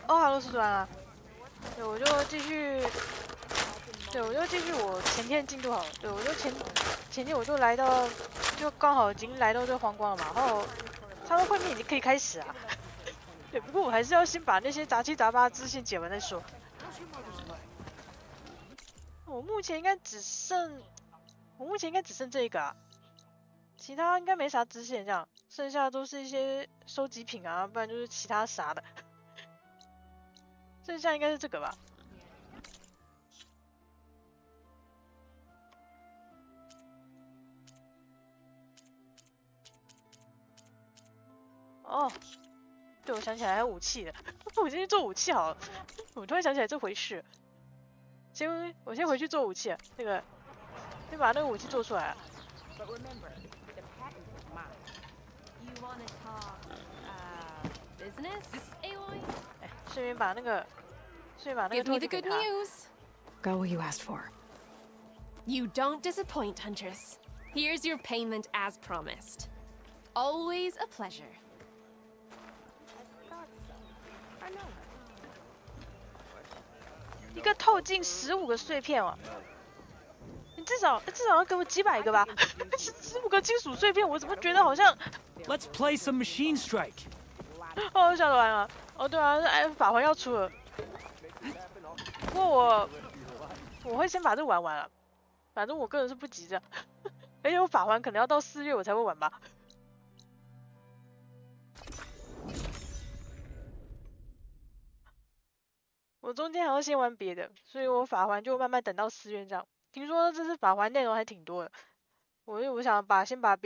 欧哈洛斯端啊。对，我就继续。对，我就继续我前天的进度好了。对，我就前天我就来到，就刚好已经来到这皇冠了嘛，然后他们会面已经可以开始啊。对，不过我还是要先把那些杂七杂八的支线解完再说。我目前应该只剩这一个啊，其他应该没啥支线这样，剩下都是一些收集品啊，不然就是其他啥的。剩下应该是这个吧。哦，对，我想起来还有武器了，我先去做武器好了。我突然想起来这回事，我先回去做武器了，那个先把那个武器做出来了。哎，顺便把那个托给他。Got what you asked for. You don't disappoint, Huntress. Here's your payment as promised. Always a pleasure. 一个透镜15个碎片哦，你至少要给我几百个吧？15个金属碎片，我怎么觉得好像 Let's play some Machine Strike. 哦，想完了。哦，对啊，法环要出了。不过我会先把这玩完了，反正我个人是不急着，而且我法环可能要到4月我才会玩吧。我中间还要先玩别的，所以我法环就慢慢等到4月这样。听说这次法环内容还挺多的，我想先把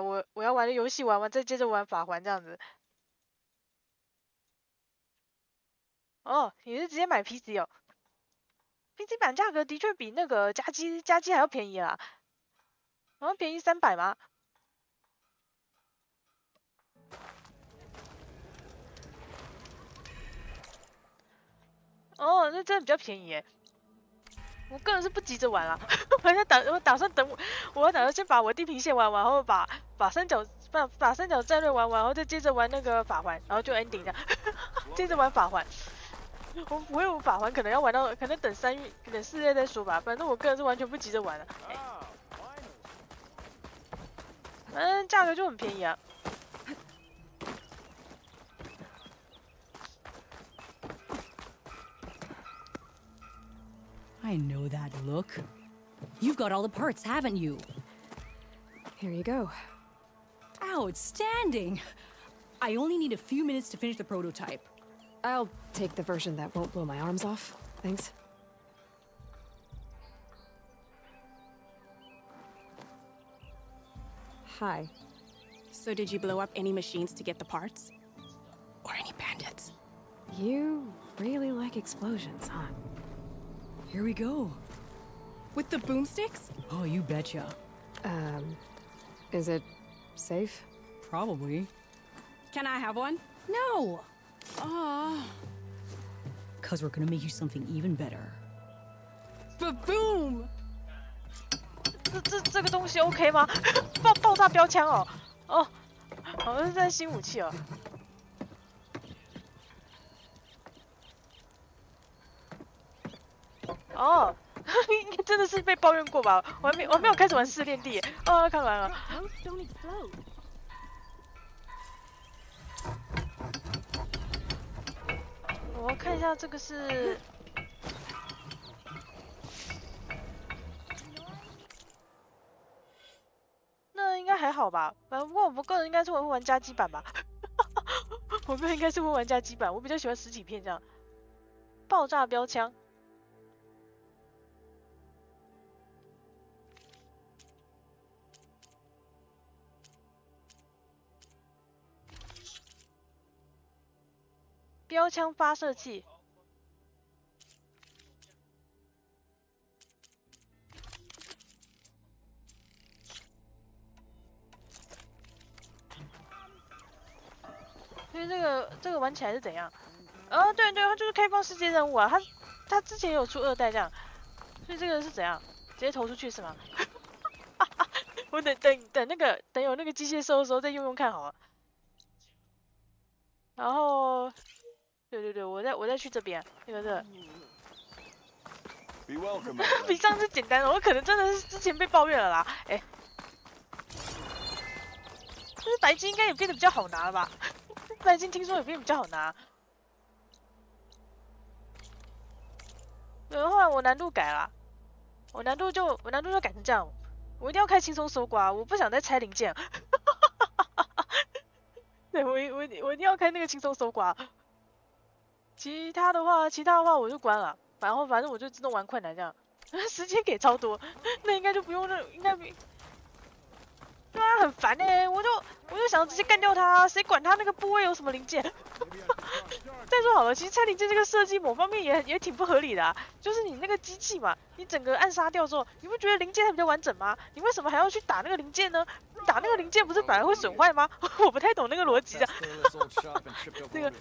我要玩的游戏玩完，再接着玩法环这样子。哦，你是直接买 PC 哦 ？PC 版价格的确比那个加机还要便宜啦，好像便宜300吗？哦，那真的比较便宜耶。我个人是不急着玩啦，我打算等我要打算先把我地平线玩完，然后把三角战略玩完，然后再接着玩那个法环，然后就 ending 这样，接着玩法环。我不会，我法环可能要玩到，可能等4月再说吧。反正我个人是完全不急着玩的。反正价格就很便宜啊。I know that look. You've got all the parts, haven't you? Here you go. Outstanding! I only need a few minutes to finish the prototype. I'll take the version that won't blow my arms off. Thanks. Hi. So did you blow up any machines to get the parts? Or any bandits? You really like explosions, huh? Here we go. With the boomsticks? Oh, you betcha. Is it safe? Probably. Can I have one? No! Cause we're gonna make you something even better. Ba-boom! 这个东西 OK 吗？爆炸标枪哦，哦，好像是在新武器哦。哦，应该真的是被抱怨过吧？我还没有开始玩试炼地。哦，看完了。我看一下这个是。那应该还好吧，反正不过我个人应该是会玩加基版吧。我个人应该是会玩加基版，我比较喜欢实体片这样。爆炸标枪。标枪发射器。所以这个玩起来是怎样？哦，对，它就是开放世界任务啊，它之前有出2代这样，所以这个是怎样？直接投出去是吗？我等有那个机械兽的时候再用看好了。然后对，我再去这边，那个这。 Be welcome. 比上次简单了，我可能真的是之前被抱怨了啦。哎，但是白金应该也变得比较好拿了吧？白金听说也变得比较好拿。对，后来我难度改了，我难度就改成这样，我一定要开轻松搜刮，我不想再拆零件。对我一定要开那个轻松搜刮。其他的话我就关了。 反正我就自动玩困难这样，时间给超多，那应该就不用应该比，对啊，很烦我就想要直接干掉他，谁管他那个部位有什么零件？再说好了，其实拆零件这个设计某方面也挺不合理的啊，就是你那个机器嘛，你整个暗杀掉之后，你不觉得零件还比较完整吗？你为什么还要去打那个零件呢？打那个零件不是反而会损坏吗？我不太懂那个逻辑的，那个。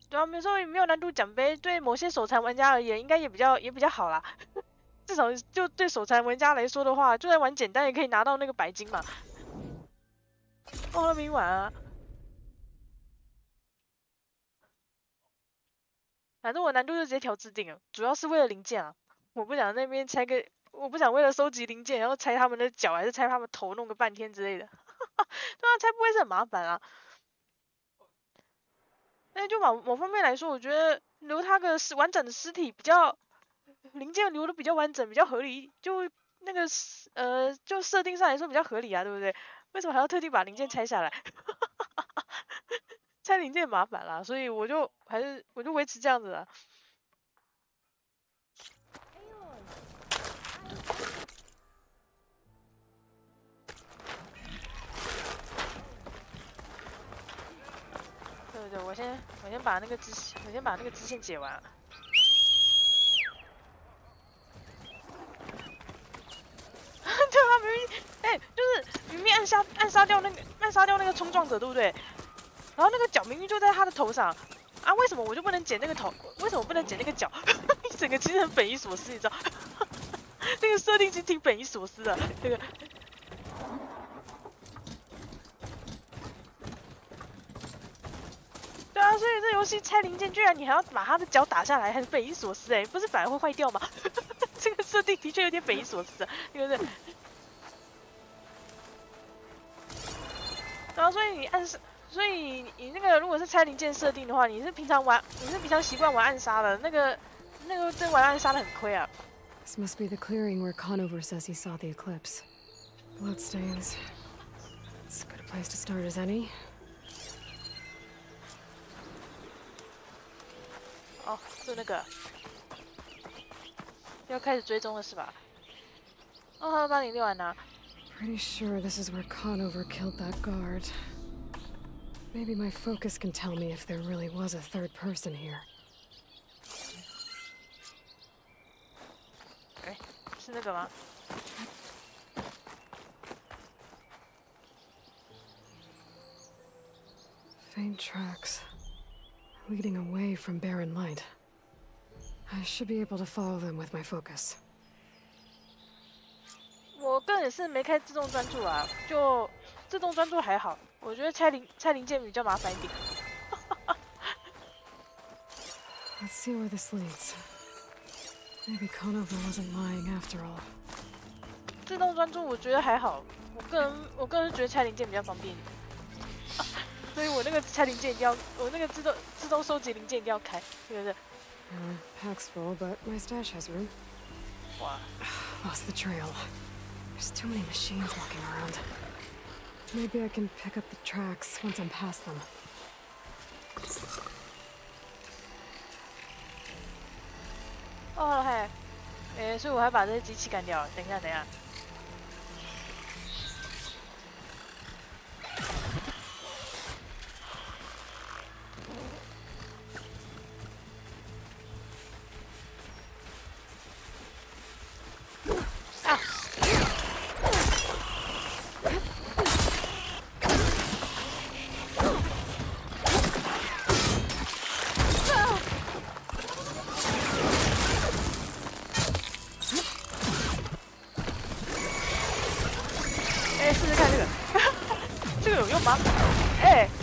对啊，没错，没有难度奖杯，对某些手残玩家而言，应该也比较好啦。至少就对手残玩家来说的话，就算玩简单也可以拿到那个白金嘛。哦，没完啊！反正我难度就直接调制定了，主要是为了零件啊。我不想那边拆个，我不想为了收集零件，然后拆他们的脚还是拆他们头，弄个半天之类的。对啊，拆不会是很麻烦啊。 那就某方面来说，我觉得留他个完整的尸体比较零件留的比较完整，比较合理。就那个就设定上来说比较合理啊，对不对？为什么还要特地把零件拆下来？拆零件麻烦啦，所以我就维持这样子了。对，我先把那个支线解完。对啊，明明就是明明暗杀掉那个冲撞者，对不对？然后那个脚明明就在他的头上啊，为什么我就不能捡那个头？为什么不能捡那个脚？整个其实很匪夷所思，你知道？这个设定其实挺匪夷所思的，这个。 对啊，所以这游戏拆零件，居然你还要把他的脚打下来，很匪夷所思不是反而会坏掉吗？这个设定的确有点匪夷所思，对不对？然后所以你那个如果是拆零件设定的话，你是平常习惯玩暗杀的，那个真玩暗杀的很亏啊。This must be the clearing where Conover says he saw the eclipse. Bloodstains. It's as good a place to start as any. 哦，就那个要开始追踪了是吧？哦，他帮你练完了。Pretty sure this is where Conover killed that guard. Maybe my focus can tell me if there really was a third person here. 哎，是那个吗？ Faint tracks. Leading away from barren light. I should be able to follow them with my focus. 我个人也是没开自动专注啊，就自动专注还好，我觉得拆零件比较麻烦一点。Let's see where this leads. Maybe Conover wasn't lying after all. 自动专注我觉得还好，我个人觉得拆零件比较方便一点。所以我那个拆零件一定要，我那个自动收集零件一定要开，对不对？ Pack's full, but my stash has room. 哇 Lost the trail. There's too many machines walking around. Maybe I can pick up the tracks once I'm past them. 哦嘿，所以我还把这些机器干掉了。等一下。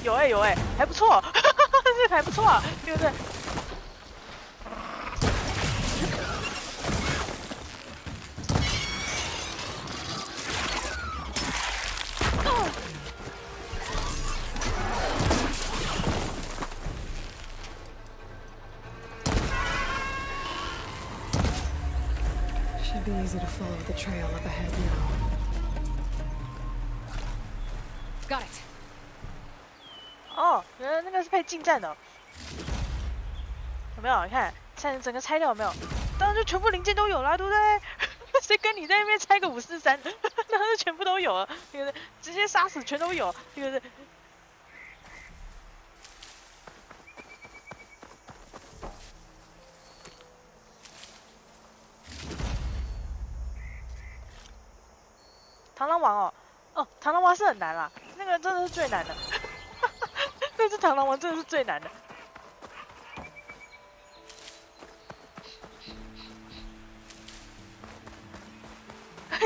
有哎，还不错，这个还不错，对不对？Should be easy to follow the trail up ahead now. Got it. 哦，原来那个是可以进站的、哦，有没有？你看，整个拆掉有没有？当然就全部零件都有啦，对不对？谁跟你在那边拆个543，当然全部都有了，对不对？直接杀死全都有，对不对？螳螂王哦，螳螂王是很难啦，那个真的是最难的，那只螳螂王真的是最难的。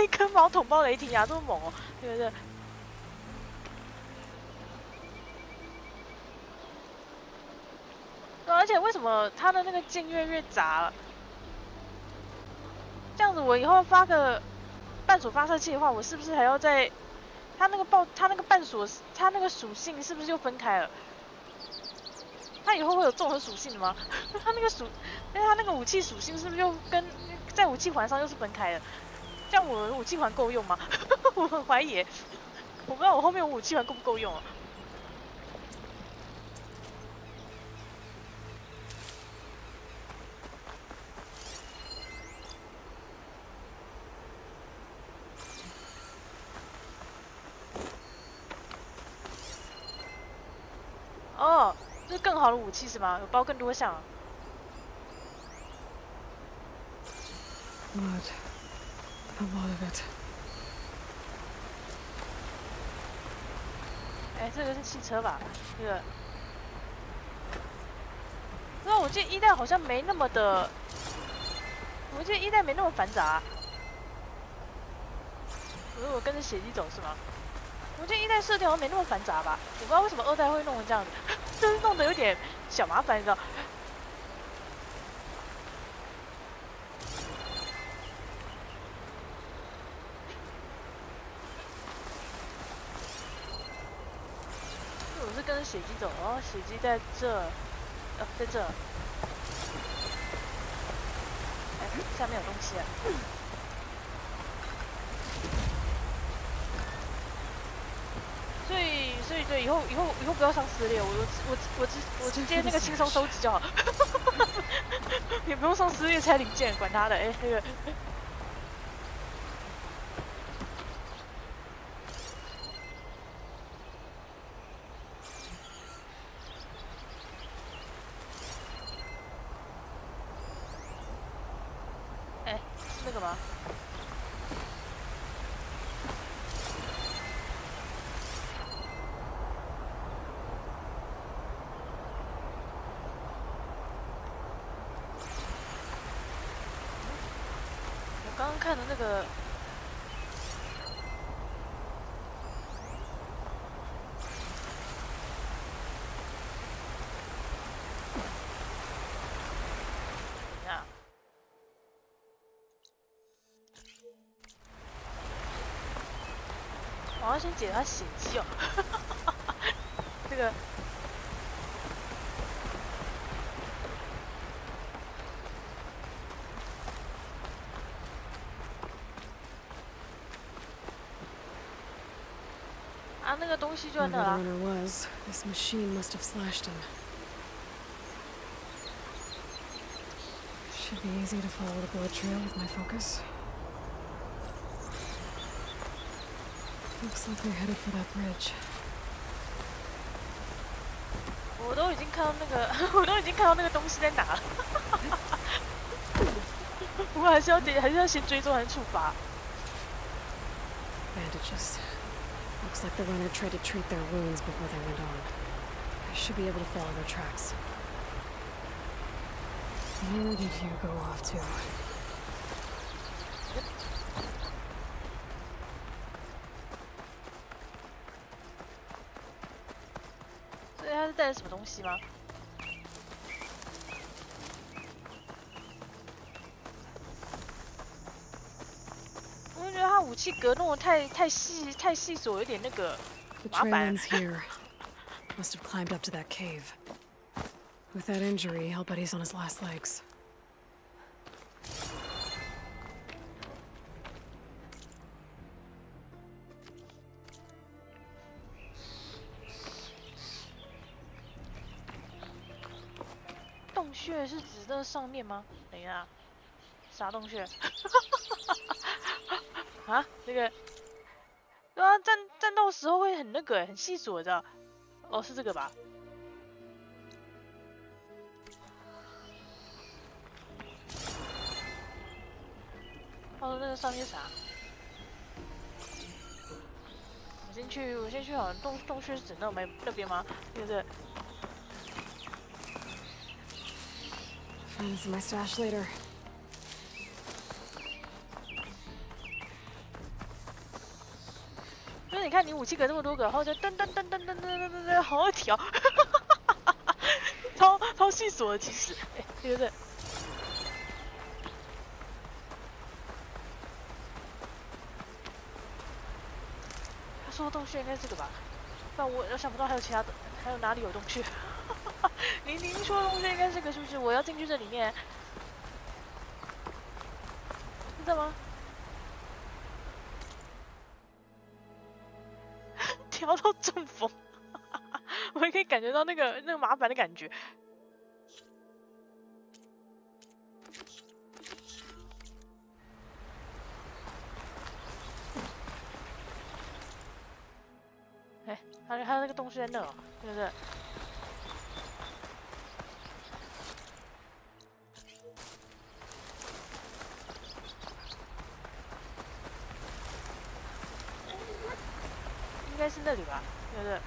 一根毛捅爆雷霆牙这么猛哦，对不对？而且为什么他的那个剑越杂了？这样子我以后发个半锁发射器的话，我是不是还要在它那个半锁，它那个属性是不是就分开了？它以后会有综合属性的吗？它那个因为它那个武器属性是不是就跟在武器环上又是分开的？这样我的武器环够用吗？我很怀疑，我不知道我后面武器环够不够用啊。哦，这是更好的武器是吗？有包更多项啊。Blood. A lot of it. 哎，这个是汽车吧？这个，那我记得一代好像没那么的，我记得一代没那么繁杂。如果跟着血迹走是吗？我记得一代设定好像没那么繁杂吧？我不知道为什么二代会弄成这样子，就是弄得有点小麻烦，你知道？我是跟着血迹走，哦，血迹在这，在这。哎，下面有东西啊！所以对，以后不要上撕裂，我直接那个轻松收集就好，也不用上撕裂拆零件，管他的，哎，那个。哎，是那个吗？我刚刚看的那个，等一下。我要先解他血迹哦，这个。啊，那个东西就在那啊。 Whoever the runner was, this machine must have slashed him. Should be easy to follow the blood trail with my focus. Looks like they're headed for that bridge. 我都已经看到那个，我都已经看到那个东西在哪了。不过还是要先追踪还是处罚？ Bandages. Looks like the runner tried to treat their wounds before they went on. I should be able to follow their tracks. Where did you go off to? 了什么东西吗？我就觉得他武器格弄得太细琐，有点那个 The 麻 trail 烦。 ends here. Must have climbed up to that cave. With that injury, I'll bet he's on his last legs. 洞穴是指这上面吗？等一下，啥洞穴？啊，那个，对啊，战斗时候会很那个，很细琐的。哦，是这个吧？哦，那个上面啥？我先去，好像洞穴是指那边吗？那个。 Find some of my stash later. 因为你看，你武器格这么多个，然后就噔，好多条，超细琐的，其实，哎，对不对？他说的洞穴应该是这个吧？不然我想不到还有其他的，还有哪里有洞穴？您说的洞穴应该是这个，是不是？我要进去这里面，是这吗？调到正风，我也可以感觉到那个麻烦的感觉。哎，还有那个洞是在那哦，对不对？应该是那里吧，对不对？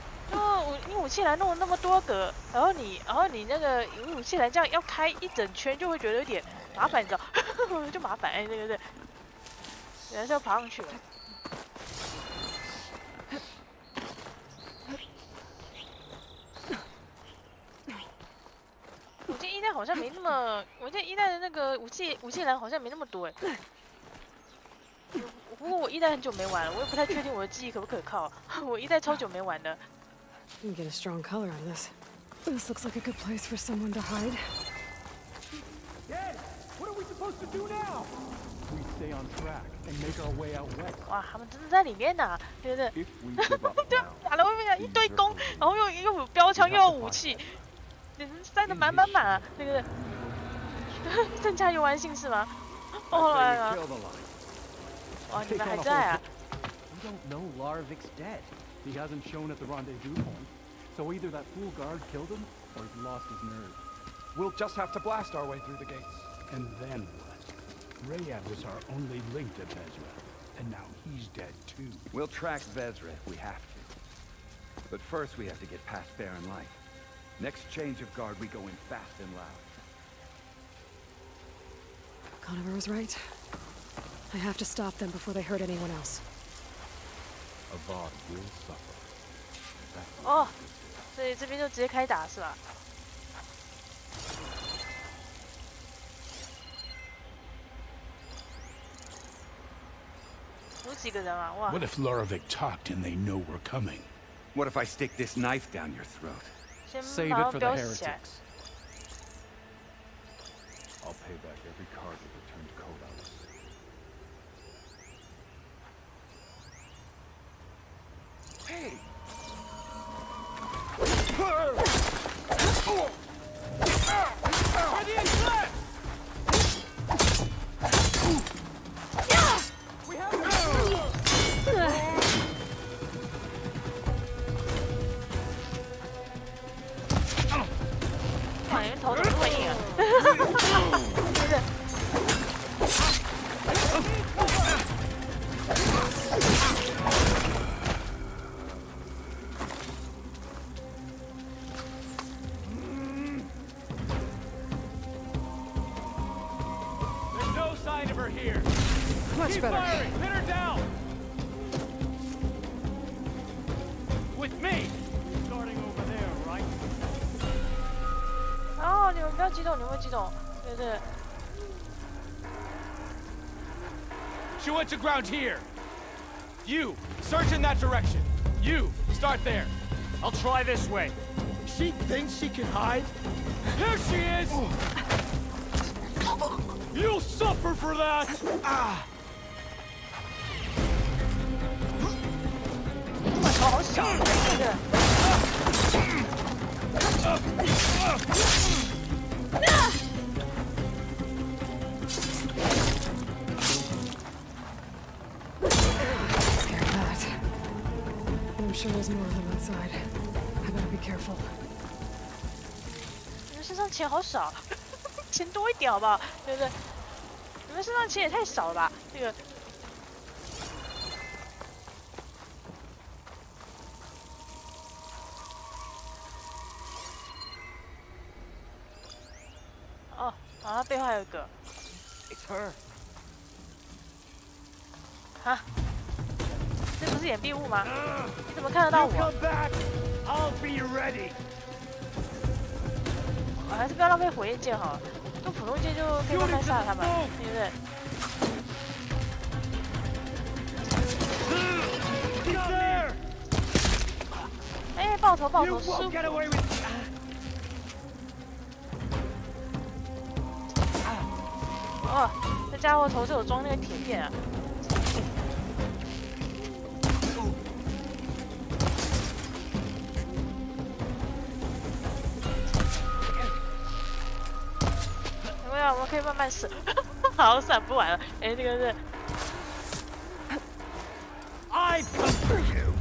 你武器栏弄了那么多格，然后你那个武器栏这样要开一整圈，就会觉得有点麻烦，你知道？就麻烦，哎，对，原来是要爬上去了。我记得一代好像没那么，我记得一代的那个武器栏好像没那么多哎。不过我一代很久没玩了，我也不太确定我的记忆可不可靠。我一代超久没玩的。You get a strong color on this. This looks like a good place for someone to hide. Dad, what are we supposed to do now? We stay on track and make our way out west. 哇，他们真的在里面呢，对不对？ If we give up 对， now, 打了外面一堆弓，然后又有标枪又有武器，塞得满啊，对不对？增加游玩性是吗？哦，来了。 kill the line. 哇，你们还在啊？ We don't know Larvik's dead. He hasn't shown at the rendezvous point. So either that fool guard killed him, or he's lost his nerve. We'll just have to blast our way through the gates. And then what? Rayad was our only link to Bezra, and now he's dead too. We'll track Vezra if we have to. But first we have to get past Baron Light. Next change of guard, we go in fast and loud. Conover was right. I have to stop them before they hurt anyone else. Avad will suffer. 哦，所以这边就直接开打是吧？有几个人啊？哇！ What if Loravik talked and they know we're coming? What if I stick this knife down your throat? 先 Save 把 it 它 for the 标起来。 heretics. I'll pay back every card that returned Kodos. Hey! We have 哇，人头怎么这么硬啊？对不对？ There's no sign of her here. Much Keep better. firing. Pin her down. With me. Starting over there, right? 不要激动，你会激动，对对。 She went to ground here. You, search in that direction. You, start there. I'll try this way. She thinks she can hide? Here she is! You'll suffer for that! Ah! 这头好小，对对。I'm sure there's more of them outside. I better be careful. 你们身上钱好少，钱多一点好不好？对不对？你们身上钱也太少了吧？这个。哦，好像背后还有一个。It's her. 哈？ 这不是掩蔽物吗？你怎么看得到我？我还是不要浪费火焰剑好了，用普通剑就可以慢慢杀他们，对不对？哎，爆头爆头，舒服！哦，这家伙头是有装那个铁片啊！ 我们可以慢慢闪，好闪不完了。哎，这个是。I come for you.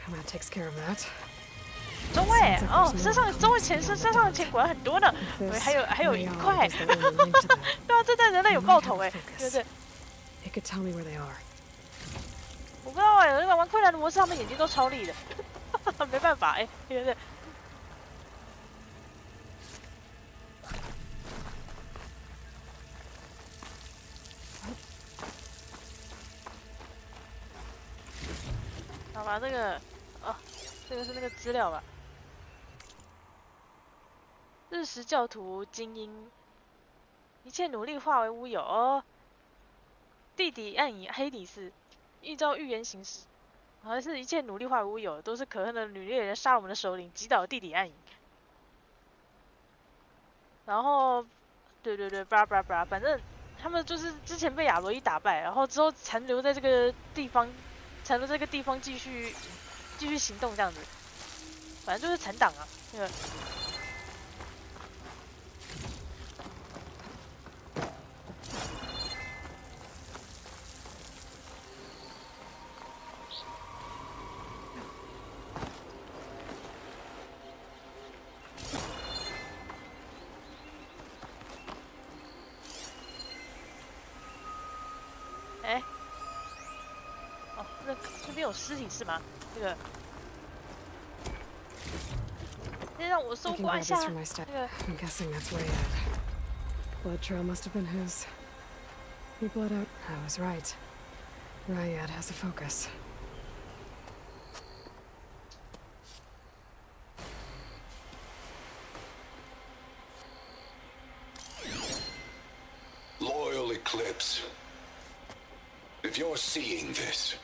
That takes care of that. 中尉哦，身上中尉钱身上的钱果然很多呢，还有1块。对啊，这代人类有爆头哎，对不对？ It could tell me where they are. 我不知道哎，那个玩困难的模式，他们眼睛都超利的，没办法哎，对不对？好吧，这个哦，这个是那个资料吧？日食教徒精英，一切努力化为乌有哦。地底暗影黑底斯。 依照预言行事，好像是一切努力化为乌有，都是可恨的女猎人杀了我们的首领，击倒地底暗影。然后，对对对，巴拉巴拉巴拉，反正他们就是之前被亚罗伊打败，然后之后残留在这个地方，继续行动这样子。反正就是残党啊，那个。 哎，哦，那边有尸体是吗？这个，先让我搜刮一下那个。I'm guessing that's Rayad. Blood trail must have been his. He bled out. I was right. Rayad has a focus. Loyal Eclipse. If you're seeing this,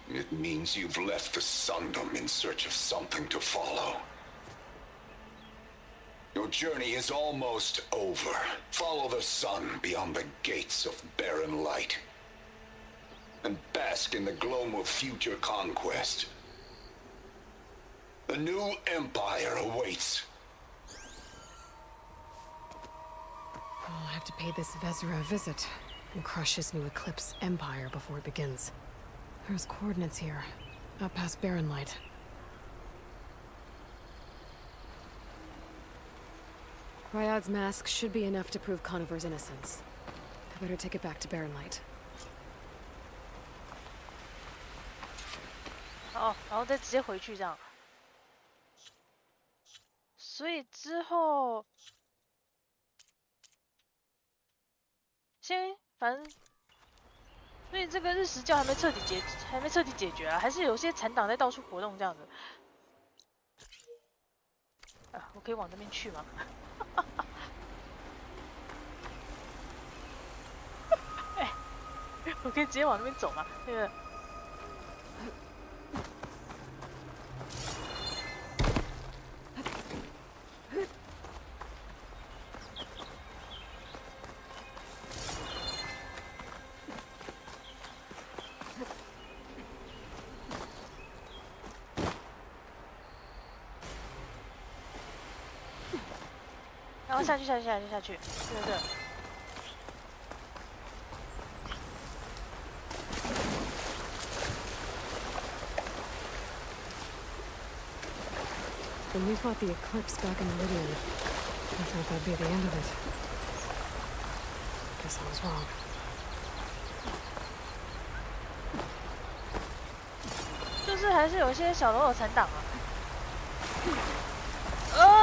it means you've left the Sundom in search of something to follow. Your journey is almost over. Follow the sun beyond the gates of barren light, and bask in the glow of future conquest. A new empire awaits. I'll have to pay this Vezra a visit. And crush his new Eclipse empire before it begins. There's coordinates here, up past Barren Light. Ryad's mask should be enough to prove Conover's innocence. I better take it back to Barren Light. 哦，然后再直接回去这样。所以之后，先反正所以这个日食教还没彻底解决啊，还是有些残党在到处活动这样子。啊，我可以往这边去吗？哎，我可以直接往那边走吗？那个。 然后下去，对。When we fought the eclipse back in Meridian, I thought that'd be the end of it. Guess I was wrong. 就是还是有一些小喽啰残党啊。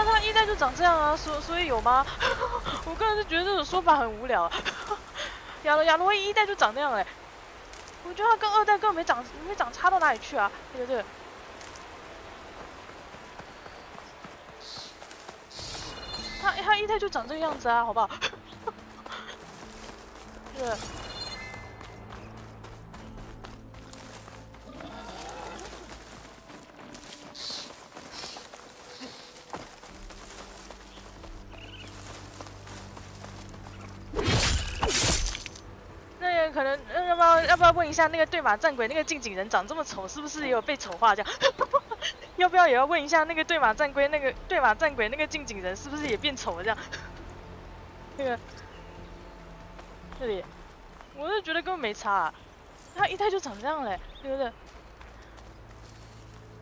他一代就长这样啊，所以有吗？我个人是觉得这种说法很无聊。亚罗伊一代就长那样哎，我觉得他跟二代根本没长差到哪里去啊，对不对？他一代就长这个样子啊，好不好？对。 可能要不要问一下那个对马战鬼那个近景人长这么丑，是不是也有被丑化这样？要不要也要问一下那个对马战鬼那个近景人是不是也变丑了这样？那个这里，我是觉得根本没差、啊，他一代就长这样嘞，对不对？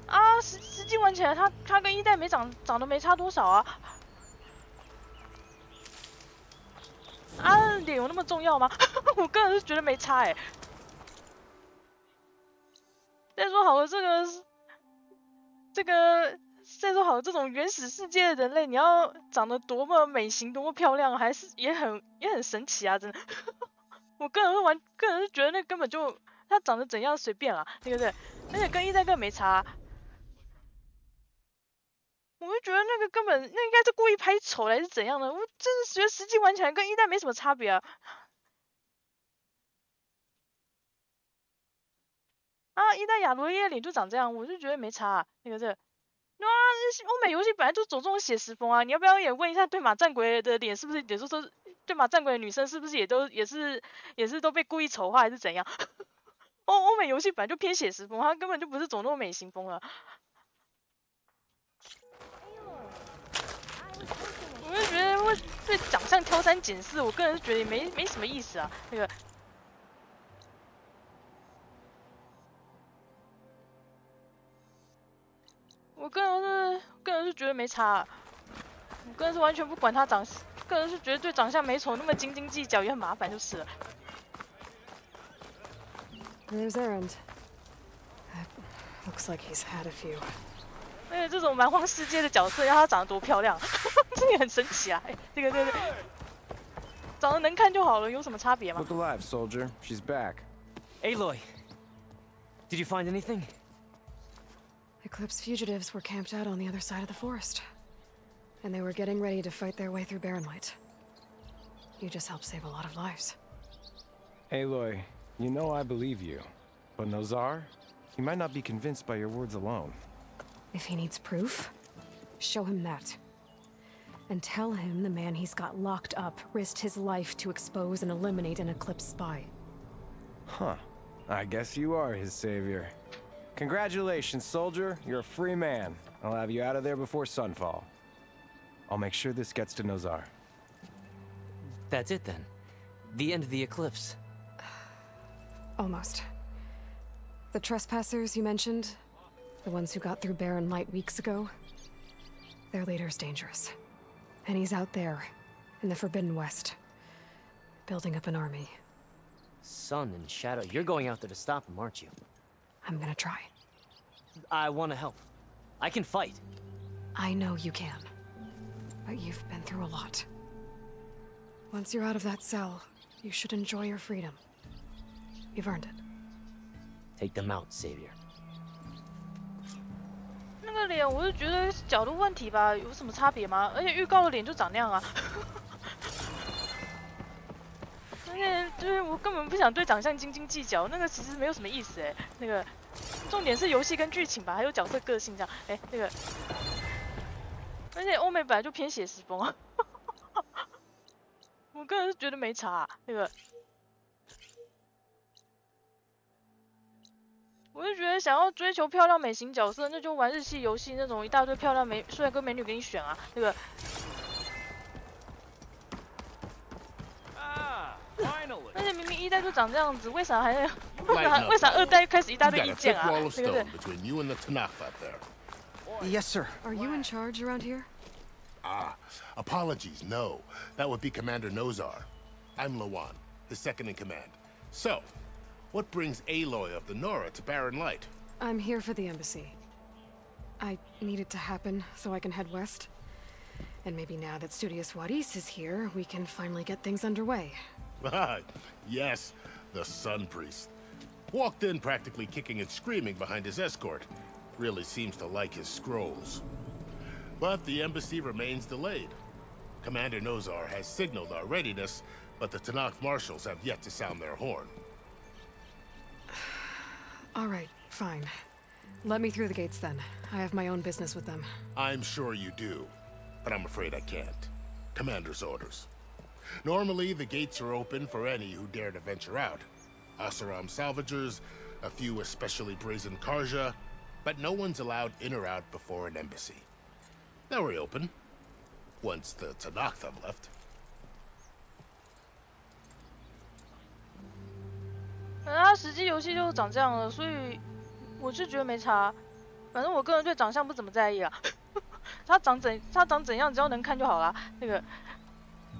啊，实际玩起来他跟一代长得没差多少啊。 啊，脸有那么重要吗？我个人是觉得没差哎。再说好了，再说好了，这种原始世界的人类，你要长得多么美型、多么漂亮，还是也很神奇啊！真的，我个人是觉得那根本就他长得怎样随便啦，对不对？而且跟一代根本没差、啊。 我就觉得那个根本应该是故意拍丑还是怎样的，我真的觉得实际玩起来跟一代没什么差别啊！啊，一代亚罗耶脸就长这样，我就觉得没差、啊，对不对？那欧美游戏本来就走这种写实风啊，你要不要也问一下对马战鬼的脸是不是，也就是说对马战鬼的女生是不是也是都被故意丑化还是怎样？欧美游戏本来就偏写实风，它根本就不是走那种美型风了。 我就觉得会对长相挑三拣四，我个人是觉得也没什么意思啊。那个，我个人是觉得没差、啊，我个人是完全不管他个人是觉得对长相美丑那么斤斤计较也很麻烦就是了。There's Errand. Looks like he's had a few. 而且这种蛮荒世界的角色，要他长得多漂亮，这也很神奇啊！哎，这个长得能看就好了，有什么差别吗 ？Look alive, soldier. She's back. Aloy, did you find anything? Eclipse fugitives were camped out on the other side of the forest, and they were getting ready to fight their way through Barren Light. You just helped save a lot of lives. Aloy, you know I believe you, but Nozar, he might not be convinced by your words alone. If he needs proof, show him that. And tell him the man he's got locked up risked his life to expose and eliminate an Eclipse spy. Huh. I guess you are his savior. Congratulations, soldier. You're a free man. I'll have you out of there before sunfall. I'll make sure this gets to Nozar. That's it then? The end of the Eclipse? Almost. The trespassers you mentioned, the ones who got through Barren Light weeks ago, their leader's dangerous. And he's out there, in the Forbidden West, building up an army. Sun and Shadow, you're going out there to stop him, aren't you? I'm gonna try. I want to help. I can fight. I know you can. But you've been through a lot. Once you're out of that cell, you should enjoy your freedom. You've earned it. Take them out, Savior. 那个脸，我就觉得是角度问题吧，有什么差别吗？而且预告的脸就长那样啊。而且就是我根本不想对长相斤斤计较，那个其实没有什么意思哎。那个重点是游戏跟剧情吧，还有角色个性这样。哎，那个，而且欧美本来就偏写实风啊。我个人是觉得没差、啊，那个。 我就觉得想要追求漂亮美型角色，那就玩日系游戏那种一大堆漂亮帅哥美女给你选啊，那个。而且明明一代就长这样子，为啥二代开始一大堆意见啊？对不对 Yes, sir. Are you in charge around here? Ah, apologies, no. That would be Commander Nozar. I'm Lawan, his second in command. So, what brings Aloy of the Nora to Barren Light? I'm here for the embassy. I need it to happen so I can head west. And maybe now that Studious Wadis is here, we can finally get things underway. Yes, the Sun Priest. Walked in practically kicking and screaming behind his escort. Really seems to like his scrolls. But the embassy remains delayed. Commander Nozar has signaled our readiness, but the Tanakh marshals have yet to sound their horn. All right, fine. Let me through the gates then. I have my own business with them. I'm sure you do, but I'm afraid I can't. Commander's orders. Normally, the gates are open for any who dare to venture out. Asaram salvagers, a few especially brazen Karja, but no one's allowed in or out before an embassy. They'll reopen, once the Tanakh have left. 它实际游戏就长这样了，所以我是觉得没差。反正我个人对长相不怎么在意啊。他长怎样，只要能看就好啦。那个。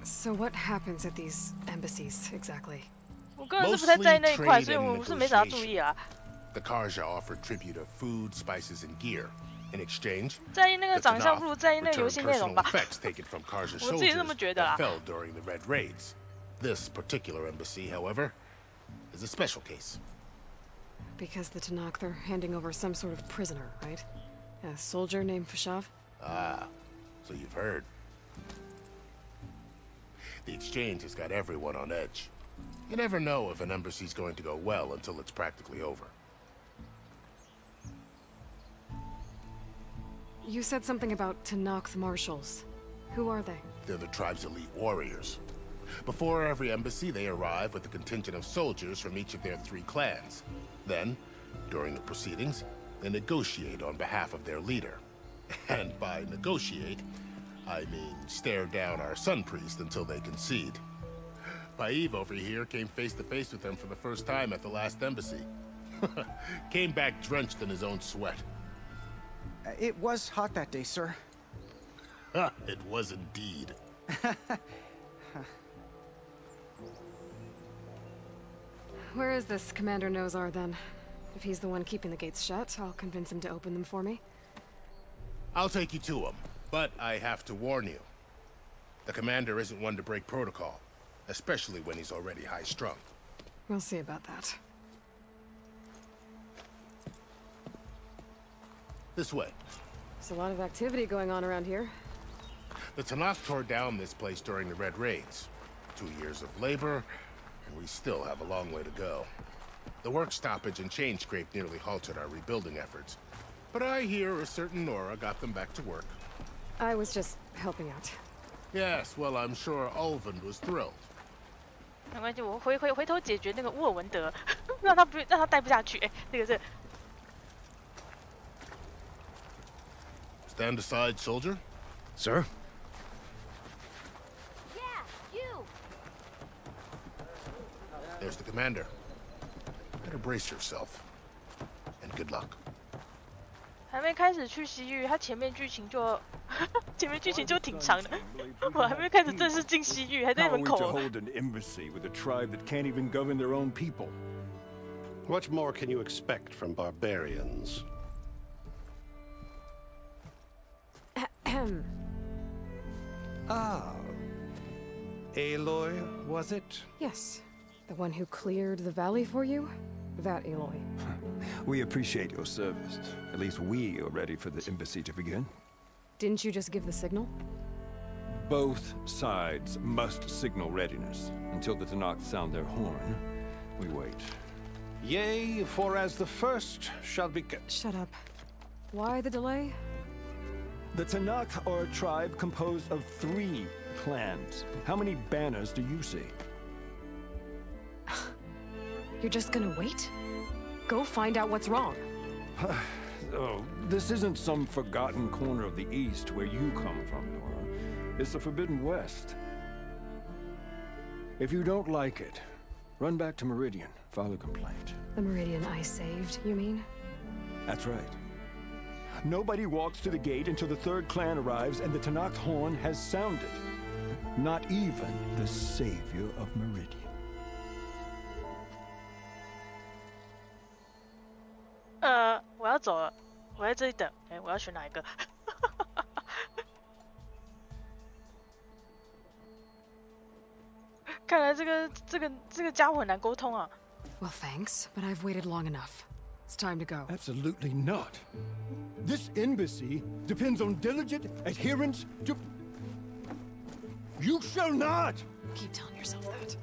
So what happens at these embassies exactly? 我个人是不太在意那一块，所以我是没啥注意啊。The Karja offered tribute of food, spices, and gear. In exchange, 在意那个长相不如在意那个游戏内容吧。我自己这么觉得啦。Fell during the Red Raids. This particular embassy, however, is a special case. Because the Tanakh are handing over some sort of prisoner, right? A soldier named Fashav? Ah, so you've heard. The exchange has got everyone on edge. You never know if an embassy's going to go well until it's practically over. You said something about Tanakh marshals. Who are they? They're the tribe's elite warriors. Before every embassy, they arrive with a contingent of soldiers from each of their 3 clans. Then, during the proceedings, they negotiate on behalf of their leader. And by negotiate, I mean stare down our Sun Priest until they concede. Paiv over here came face to face with them for the first time at the last embassy. Came back drenched in his own sweat. It was hot that day, sir. It was indeed. Where is this Commander Nozar, then? If he's the one keeping the gates shut, I'll convince him to open them for me. I'll take you to him, but I have to warn you. The commander isn't one to break protocol, especially when he's already high-strung. We'll see about that. This way. There's a lot of activity going on around here. The Tanakh tore down this place during the Red Raids. 2 years of labor, and we still have a long way to go. The work stoppage and chain scrape nearly halted our rebuilding efforts. But I hear a certain Nora got them back to work. I was just helping out. Yes, well, I'm sure Ulvund was thrilled. 没关系，我回头解决那个沃尔文德，让他带不下去。哎，这个是。Stand aside, soldier. Sir? Yeah, you! There's the commander. Better brace yourself. And good luck. 还没开始去西域，他前面剧情就挺长的，我还没开始正式进西域，还在门口。How are we to hold an embassy with a tribe that can't even govern their own people? What more can you expect from barbarians? Ah. Aloy, was it? Yes. The one who cleared the valley for you? That Aloy. We appreciate your service. At least we are ready for the embassy to begin. Didn't you just give the signal? Both sides must signal readiness. Until the Tenakth sound their horn, we wait. Yea, for as the first shall be kept. Shut up. Why the delay? The Tenakth are a tribe composed of 3 clans. How many banners do you see? You're just gonna wait? Go find out what's wrong. Oh, this isn't some forgotten corner of the East where you come from, Nora. It's the Forbidden West. If you don't like it, run back to Meridian, file a complaint. The Meridian I saved, you mean? That's right. Nobody walks to the gate until the 3rd clan arrives and the Tenakth horn has sounded. Not even the savior of Meridian. 我要走了，我在这里等。我要选哪一个？看来这个家伙很难沟通啊。Well, thanks, but I've waited long enough. It's time to go. Absolutely not. This embassy depends on diligent adherence to... You shall not! Keep telling yourself that.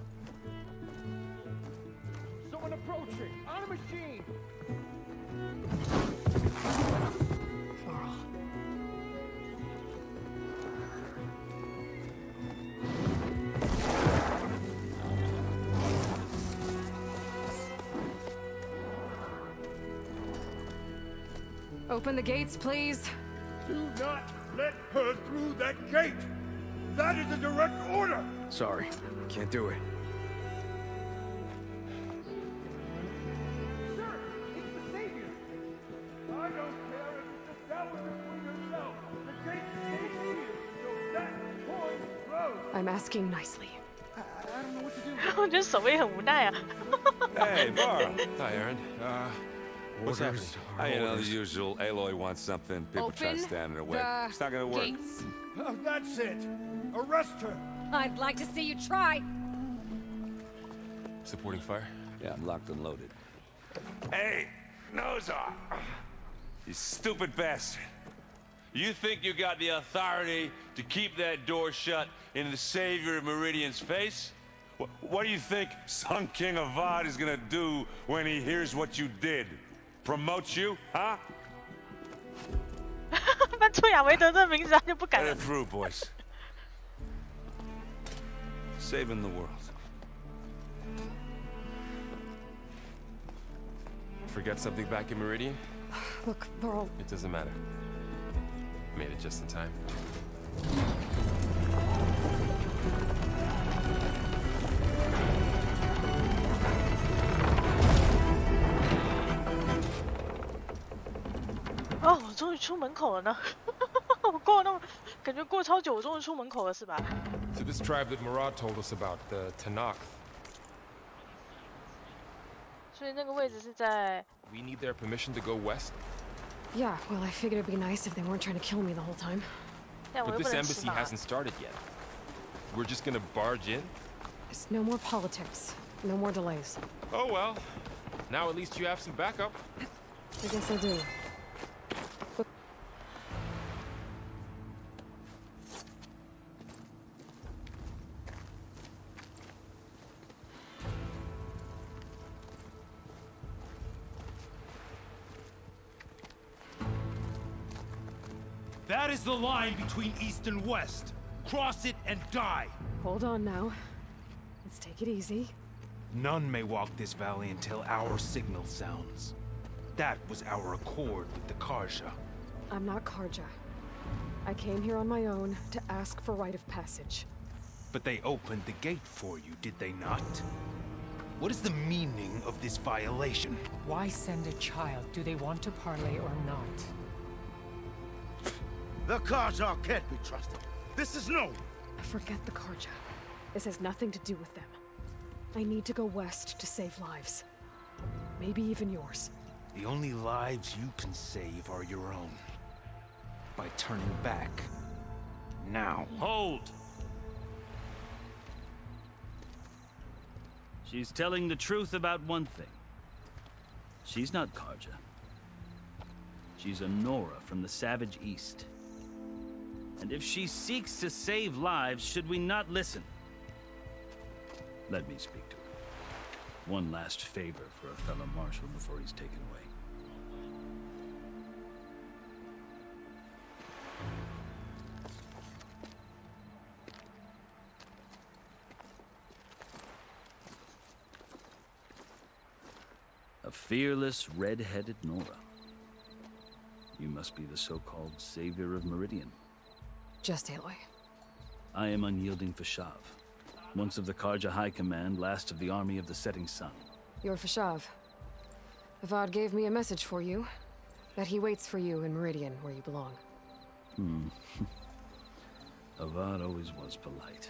Someone approaching! On a machine! Varl. Open the gates, please. Do not let her through that gate! That is a direct order! Sorry, can't do it. Sir, it's the Savior! I don't care if it's the devil between yourself. The gate is here, so that point closed. I'm asking nicely. I don't know what to do. 我觉得守卫很无奈啊。Hey, Varl. Hi, Aaron. What's happening? You know, the usual. Aloy wants something. People try to stand in her way. It's not gonna work. Gates. Oh, that's it. Arrest her. I'd like to see you try. Supporting fire? Yeah, I'm locked and loaded. Hey, nose off! You stupid bastard. You think you got the authority to keep that door shut in the savior of Meridian's face? What do you think Sun King Avad is gonna do when he hears what you did? Promote you, huh? 搬出亚维德这个名字他就不敢 Let 了 it。through, boys. Saving the world. Forget something back in Meridian? Look, Varl. It doesn't matter. Made it just in time.哦，我终于出门口了呢！我过了那么，感觉过超久，我终于出门口了，是吧？ So this tribe that Murad told us about, the Tenakth. 所以那个位置是在 We need their permission to go west? Yeah, well, I figured it'd be nice if they weren't trying to kill me the whole time. 但我 But 又不 this 能吃 embassy 嘛。 hasn't started yet. We're just gonna barge in? It's no more politics. No more delays. Oh well. Now at least you have some backup. I guess I do. That is the line between East and West. Cross it and die. Hold on now. Let's take it easy. None may walk this valley until our signal sounds. That was our accord with the Karja. I'm not Karja. I came here on my own to ask for rite of passage. But they opened the gate for you, did they not? What is the meaning of this violation? Why send a child? Do they want to parley or not? The Karja can't be trusted. This is no. Forget the Karja. This has nothing to do with them. I need to go west to save lives. Maybe even yours. The only lives you can save are your own. By turning back. Now. Hold! She's telling the truth about one thing. She's not Karja. She's a Nora from the Savage East. And if she seeks to save lives, should we not listen? Let me speak to her. One last favor for a fellow marshal before he's taken away. A fearless, red-headed Nora. You must be the so-called savior of Meridian. Just Aloy. I am unyielding Fashav, once of the Karja High Command, last of the army of the Setting Sun. You're Fashav. Avad gave me a message for you, that he waits for you in Meridian, where you belong. Avad always was polite.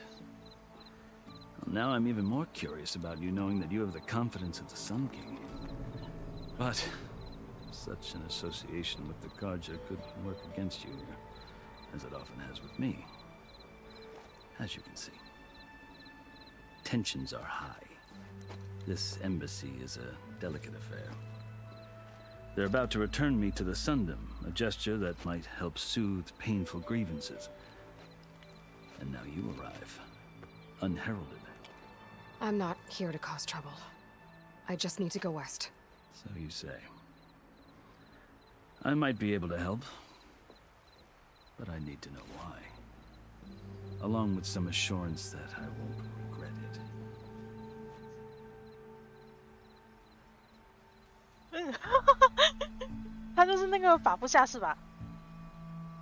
Well, now I'm even more curious about you knowing that you have the confidence of the Sun King. But such an association with the Karja could work against you here, as it often has with me. As you can see, tensions are high. This embassy is a delicate affair. They're about to return me to the Sundom, a gesture that might help soothe painful grievances. And now you arrive, unheralded. I'm not here to cause trouble. I just need to go west. So you say. I might be able to help, but I need to know why. Along with some assurance that I won't regret it. 他就是那个法部下士吧，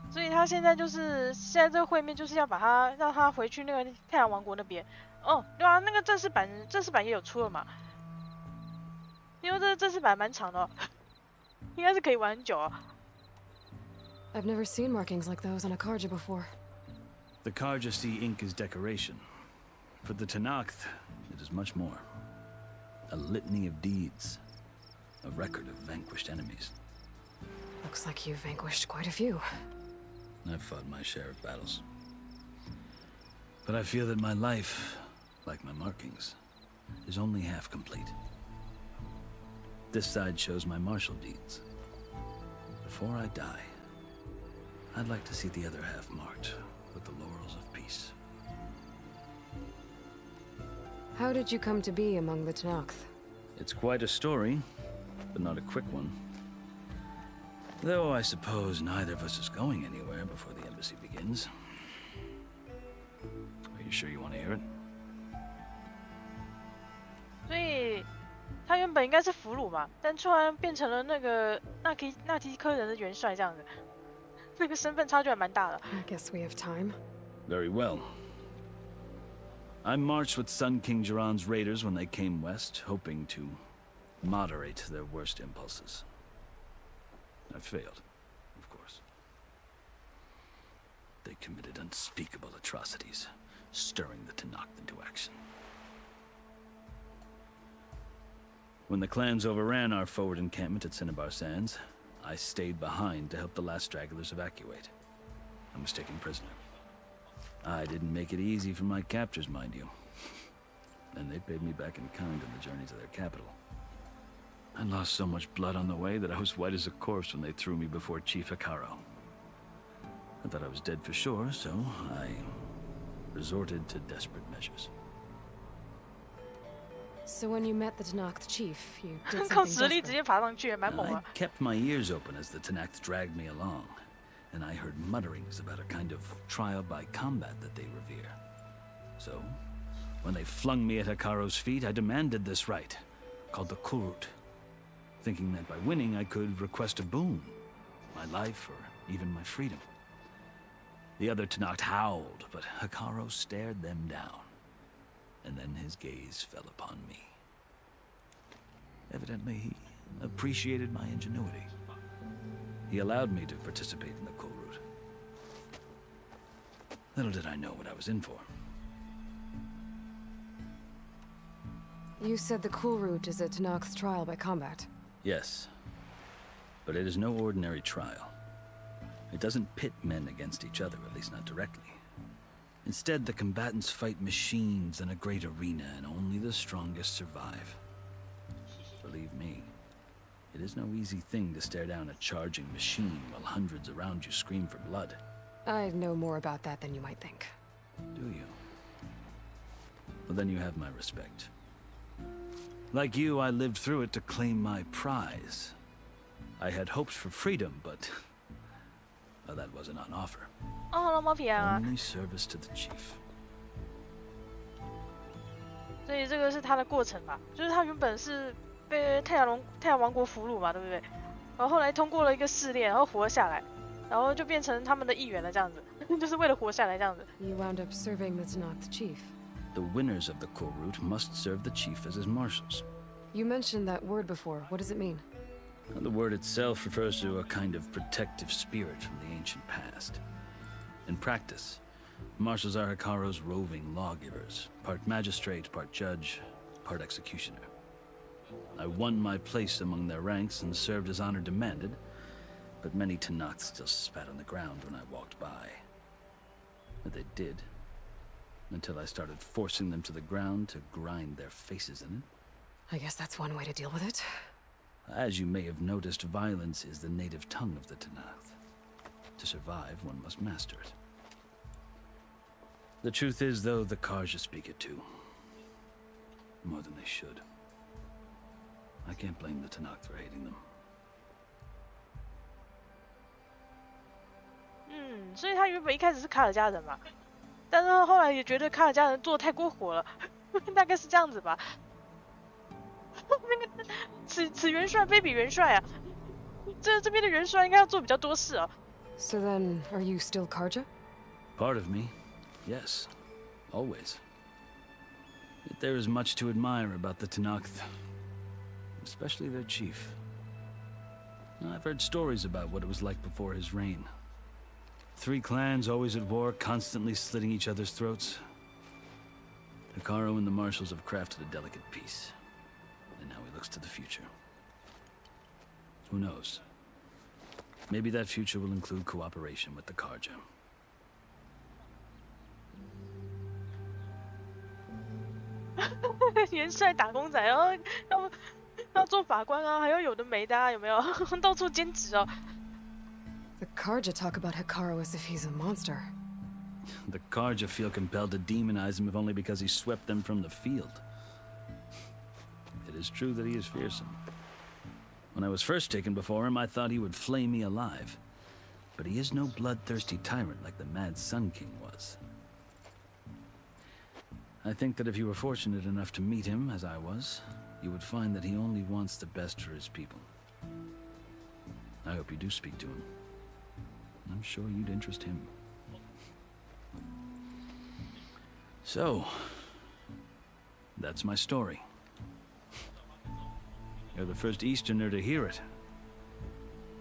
所以他现在这个会面就是要把他让他回去那个太阳王国那边。哦，对啊，那个正式版也有出了嘛，因为这个正式版蛮长的哦，应该是可以玩很久哦。I've never seen markings like those on a Karja before. The Karja see ink as decoration. For the Tenakth, it is much more. A litany of deeds. A record of vanquished enemies. Looks like you've vanquished quite a few. I've fought my share of battles. But I feel that my life, like my markings, is only half complete. This side shows my martial deeds. Before I die, I'd like to see the other half marked with the laurels of peace. How did you come to be among the Tenakth? It's quite a story, but not a quick one. Though I suppose neither of us is going anywhere before the embassy begins. Are you sure you want to hear it? 所以他原本应该是俘虏嘛，但突然变成了那个纳提科人的元帅这样子，那个身份差距还蛮大的。I guess we have time. Very well. I marched with Sun King Jiran's raiders when they came west, hoping to moderate their worst impulses. I failed, of course. They committed unspeakable atrocities, stirring the Tenakth into action. When the clans overran our forward encampment at Cinnabar Sands, I stayed behind to help the last stragglers evacuate. I was taken prisoner. I didn't make it easy for my captors, mind you. And they paid me back in kind on the journey to their capital. I lost so much blood on the way that I was white as a corpse when they threw me before Chief Hikaro. I thought I was dead for sure, so I resorted to desperate measures. So when you met the Tenakth chief, you did something desperate. I kept my ears open as the Tenakth dragged me along, and I heard mutterings about a kind of trial by combat that they revere. So, when they flung me at Hikaro's feet, I demanded this rite, called the Kurut, thinking that by winning I could request a boon, my life or even my freedom. The other Tenakth howled, but Hikaro stared them down, and then his gaze fell upon me. Evidently, he appreciated my ingenuity. He allowed me to participate in the Kurut. Little did I know what I was in for. You said the Kurut is a Tenakth trial by combat. Yes, but it is no ordinary trial. It doesn't pit men against each other, at least not directly. Instead, the combatants fight machines in a great arena, and only the strongest survive. Believe me, it is no easy thing to stare down a charging machine while hundreds around you scream for blood. I know more about that than you might think. Do you? Well, then you have my respect. Like you, I lived through it to claim my prize. I had hopes for freedom, but well, that wasn't on offer. Only service to the chief. 所以这个是他的过程吧，就是他原本是被太阳王国俘虏嘛，对不对？然后后来通过了一个试炼，然后活下来，然后就变成他们的一员了，这样子，就是为了活下来这样子。You wound up serving the Tenakth chief. The winners of the core route must serve the chief as his marshals. You mentioned that word before. What does it mean? The word itself refers to a kind of protective spirit from the ancient past. In practice, marshals are Hikaru's roving lawgivers, part magistrate, part judge, part executioner. I won my place among their ranks and served as honor demanded, but many Tenakth still spat on the ground when I walked by. But they did, until I started forcing them to the ground to grind their faces in it. I guess that's one way to deal with it. As you may have noticed, violence is the native tongue of the Tenakth. To survive, one must master it. The truth is, though, the Karja speak it too. More than they should. I can't blame the Tenakth for hating them. 所以他原本一开始是卡尔加人嘛，但是后来也觉得卡尔加人做得太过火了，大概是这样子吧。那个此元帅非彼元帅啊，这边的元帅应该要做比较多事啊。So then, are you still Karja? Part of me, yes, always. Yet there is much to admire about the Tenakth, especially their chief. I've heard stories about what it was like before his reign. 3 clans always at war, constantly slitting each other's throats. Hikaru and the marshals have crafted a delicate peace, and now he looks to the future. Who knows? Maybe that future will include cooperation with the Karja. 元帅打工仔，然后要做法官啊，还要有的没的啊，有没有？到处兼职哦。The Karja talk about Hikaru as if he's a monster. The Karja feel compelled to demonize him if only because he swept them from the field. It is true that he is fearsome. When I was first taken before him, I thought he would flay me alive. But he is no bloodthirsty tyrant like the Mad Sun King was. I think that if you were fortunate enough to meet him, as I was, you would find that he only wants the best for his people. I hope you do speak to him. I'm sure you'd interest him. So, that's my story. You're the first Easterner to hear it,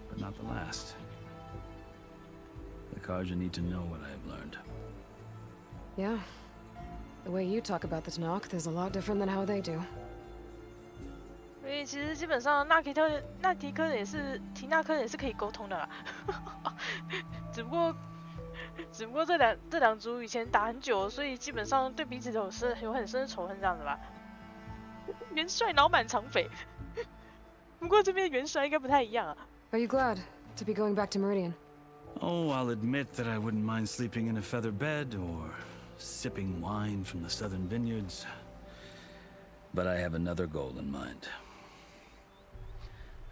but not the last. The Karja need to know what I have learned. Yeah. The way you talk about the Tenakth is a lot different than how they do. 所以其实基本上纳提克人也是提纳克人也是可以沟通的啦，只不过这两族以前打很久，所以基本上对彼此有很深的仇恨这样子吧。元帅脑满肠肥，不过这边元帅应该不太一样啊。Are you glad to be going back to Meridian? Oh, I'll admit that I wouldn't mind sleeping in a feather bed or sipping wine from the southern vineyards. But I have another goal in mind.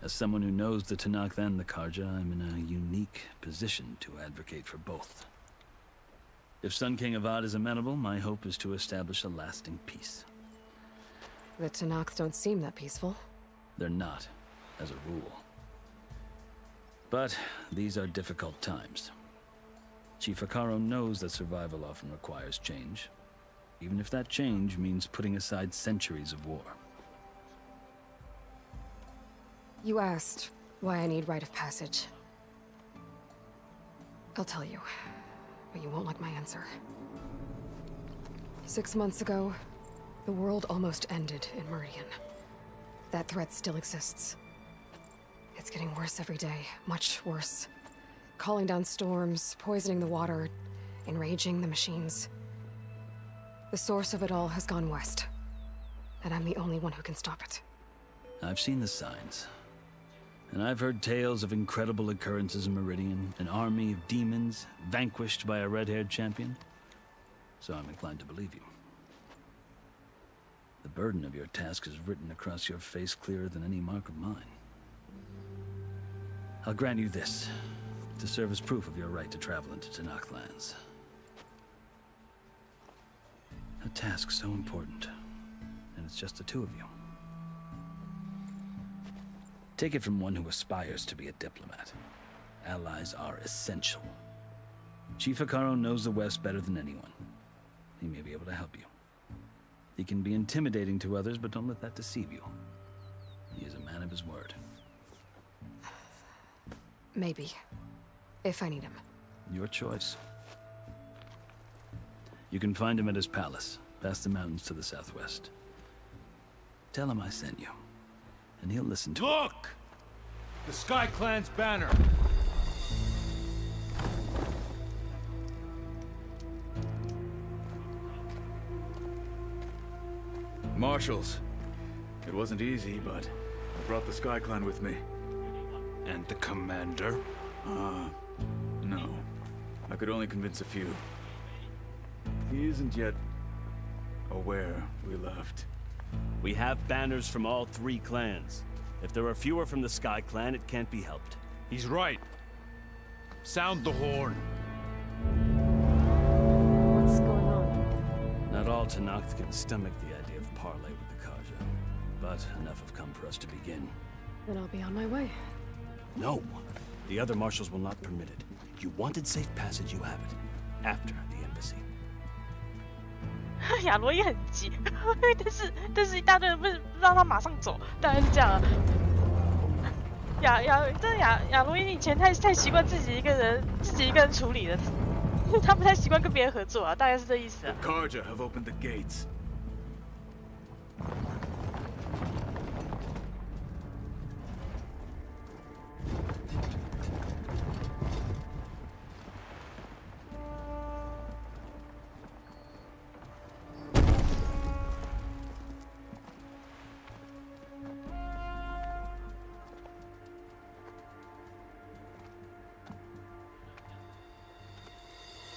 As someone who knows the Tenakth and the Karja, I'm in a unique position to advocate for both. If Sun King Avad is amenable, my hope is to establish a lasting peace. The Tenakth don't seem that peaceful. They're not, as a rule. But these are difficult times. Chief Hikaru knows that survival often requires change, even if that change means putting aside centuries of war. You asked why I need rite of passage. I'll tell you, but you won't like my answer. 6 months ago, the world almost ended in Meridian. That threat still exists. It's getting worse every day, much worse. Calling down storms, poisoning the water, enraging the machines. The source of it all has gone west. And I'm the only one who can stop it. I've seen the signs. And I've heard tales of incredible occurrences in Meridian, an army of demons vanquished by a red-haired champion. So I'm inclined to believe you. The burden of your task is written across your face clearer than any mark of mine. I'll grant you this, to serve as proof of your right to travel into Tenakth lands. A task so important, and it's just the two of you. Take it from one who aspires to be a diplomat. Allies are essential. Chief Hekarro knows the West better than anyone. He may be able to help you. He can be intimidating to others, but don't let that deceive you. He is a man of his word. Maybe. If I need him. Your choice. You can find him at his palace, past the mountains to the southwest. Tell him I sent you, and he'll listen to Look! The Sky Clan's banner! Marshals. It wasn't easy, but I brought the Sky Clan with me. And the commander? No. I could only convince a few. He isn't yet aware we left. We have banners from all 3 clans. If there are fewer from the Sky Clan, it can't be helped. He's right. Sound the horn. What's going on? Not all Tenakth can stomach the idea of parley with the Karja, but enough have come for us to begin. Then I'll be on my way. No. The other marshals will not permit it. You wanted safe passage, you have it. After the embassy. 亚罗也很急，但是一大堆人不让他马上走，大概是这样啊。亚罗伊以前太习惯自己一个人处理了，他不太习惯跟别人合作啊，大概是这意思啊。The Karja have opened the gates.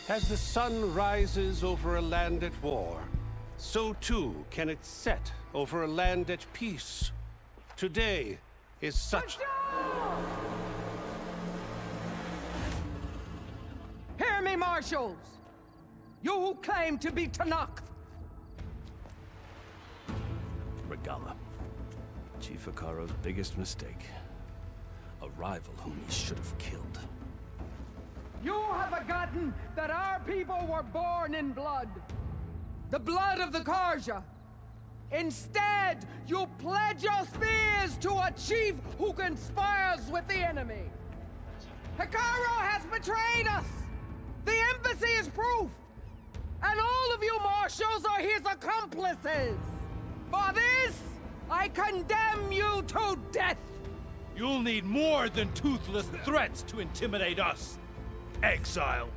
As the sun rises over a land at war, so too can it set over a land at peace. Today is such... Hear me, marshals! You who claim to be Tenakth! Regala. Chief Hekarro's biggest mistake. A rival whom he should have killed. You have forgotten that our people were born in blood. The blood of the Karja. Instead, you pledge your spears to a chief who conspires with the enemy. Hekarro has betrayed us! The embassy is proof! And all of you marshals are his accomplices! For this, I condemn you to death! You'll need more than toothless threats to intimidate us! Exile!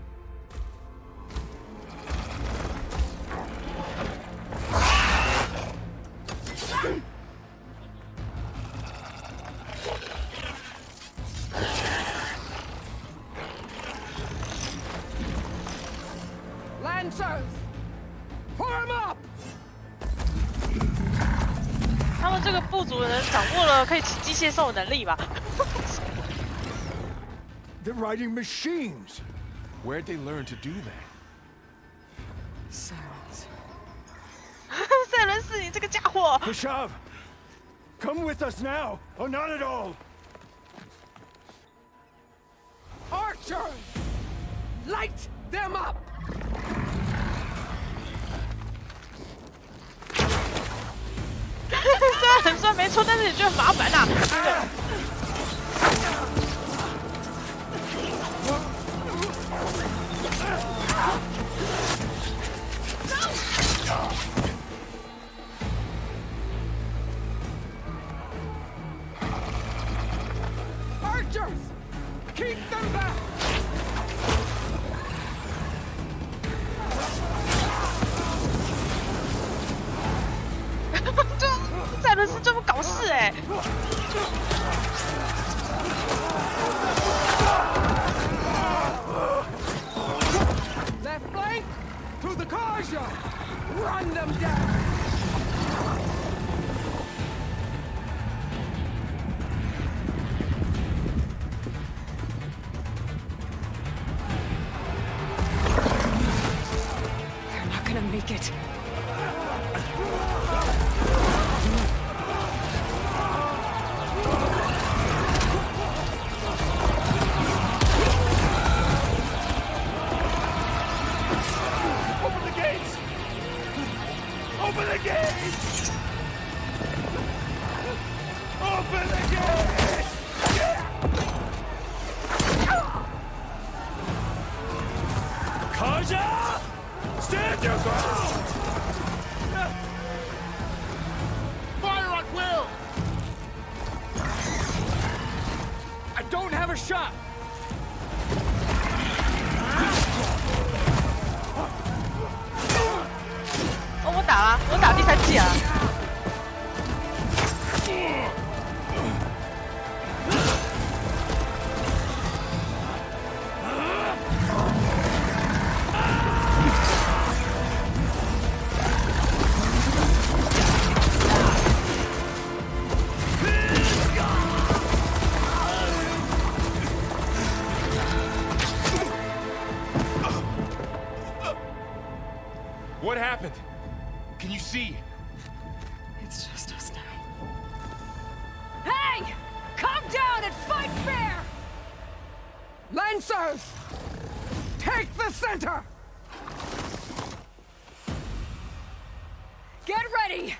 Lancers! Form up! 他们这个部族的人掌握了可以骑机械兽的能力吧？ They're riding machines. Where'd they learn to do that? Silence. 赛伦斯，你这个家伙 Kashav, come with us now, or not at all. Archers! Light them up! 虽然很帅没错，但是也觉得很麻烦呐、Archers! Keep them back! 哎。Left flank to the Karja! Run them down! They're not gonna make it. Open the gates! Open the gates! Open the gates! Kaja! Stand your ground! Fire at will! I don't have a shot!哦，我打了，我打第3季啊。What happened? Can you see? It's just us now. Hey! Calm down and fight fair! Lancers! Take the center! Get ready!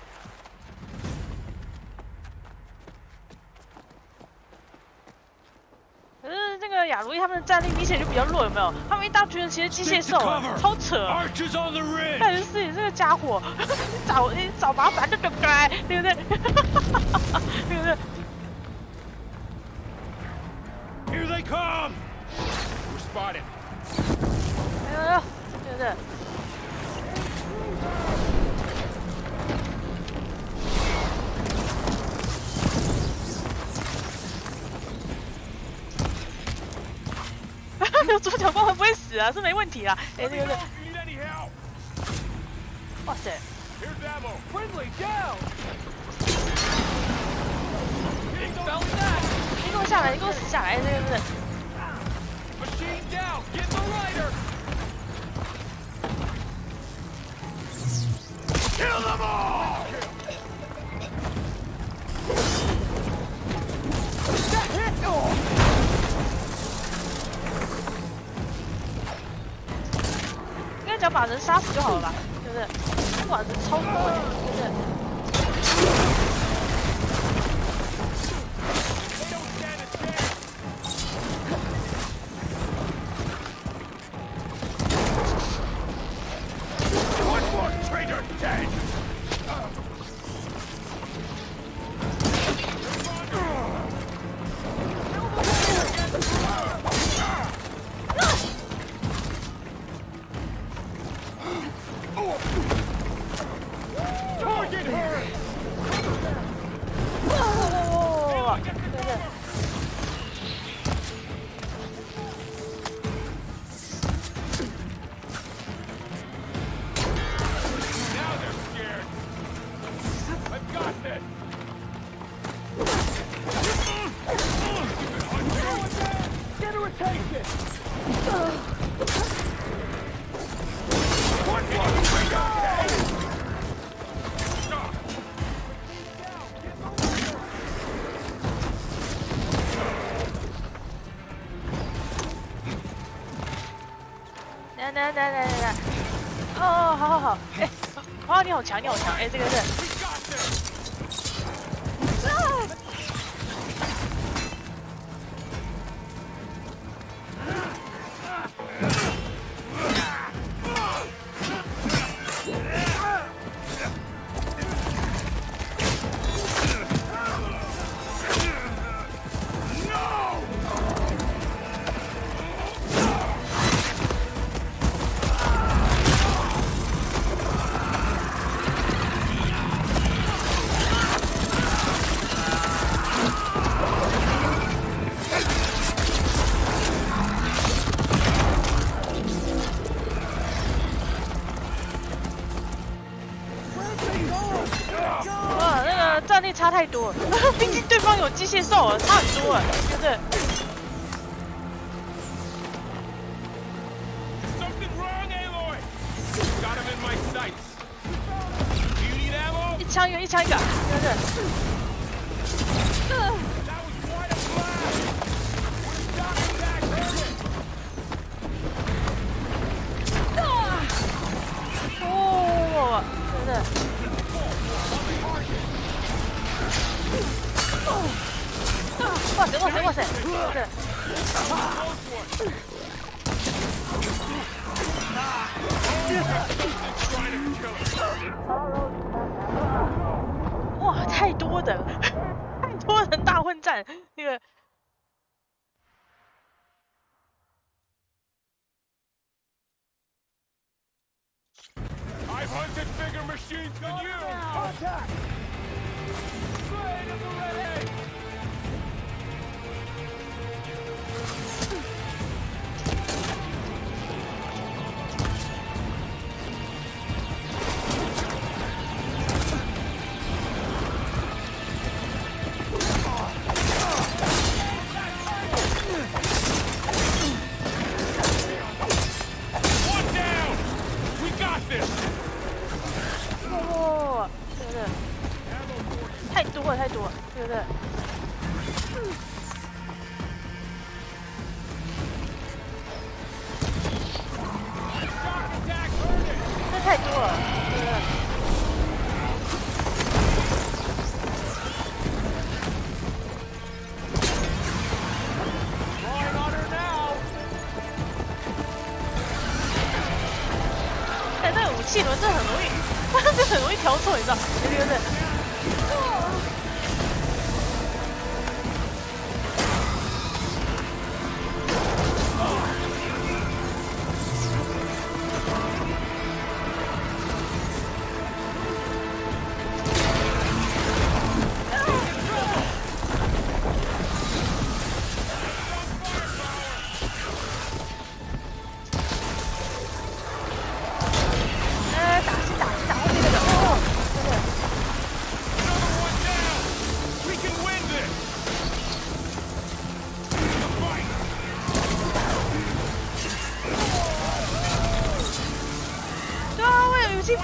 可是这个亚罗伊他们的战力明显就比较弱，有没有？他们一大群人骑着机械兽，超扯！但是你这个家伙，你找麻烦就对不对？对不对？对不对 Here they come! We're spotted. 哎呦，对不对？有主角光会不会死啊？是没问题啦。哎，对对对。哇塞！你给我下来，你给我死下来！对对对。Kill them all! That hit! 应该只要把人杀死就好了吧？对不对？哇，人超多哎，对不对？ 来，哦，好，哎，哦，你好强，哎，这个是。多了，毕竟对方有机械兽了，差很多了，对不对？ 一枪一个，一枪一个，对不对？哦，对不对？哇塞哇塞哇塞，对不对？哇，太多的了，太多人大混战，那个。 I've hunted bigger machines than you! Contact! Blade of the redhead! One down! We got this! 哦，对不对？太多了，太多了，对不对？这太多了，对不对？但这个武器轮这很容易。 这很容易调错，你知道？对不对？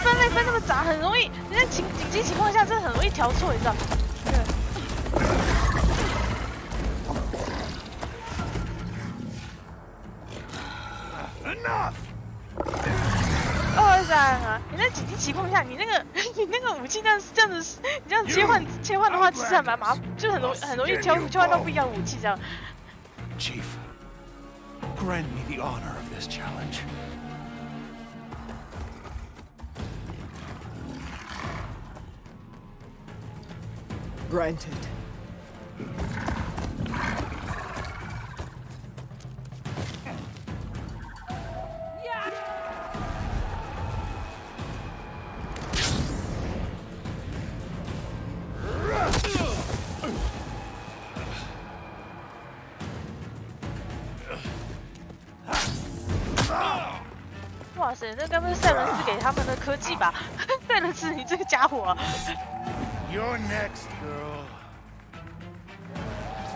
分类分那么杂，很容易，你在紧急情况下，真的很容易调错，你知道？对。Enough！ 223啊！你在紧急情况下，你那个武器这样子，你这样切换的话，其实还蛮麻烦，就很容易切换到不一样的武器这样。Chief, grant me the honor of this challenge. Granted. Yeah. 哇塞，这该不是赛伦斯给他们的科技吧？赛伦斯，你这个家伙！ You're next, girl.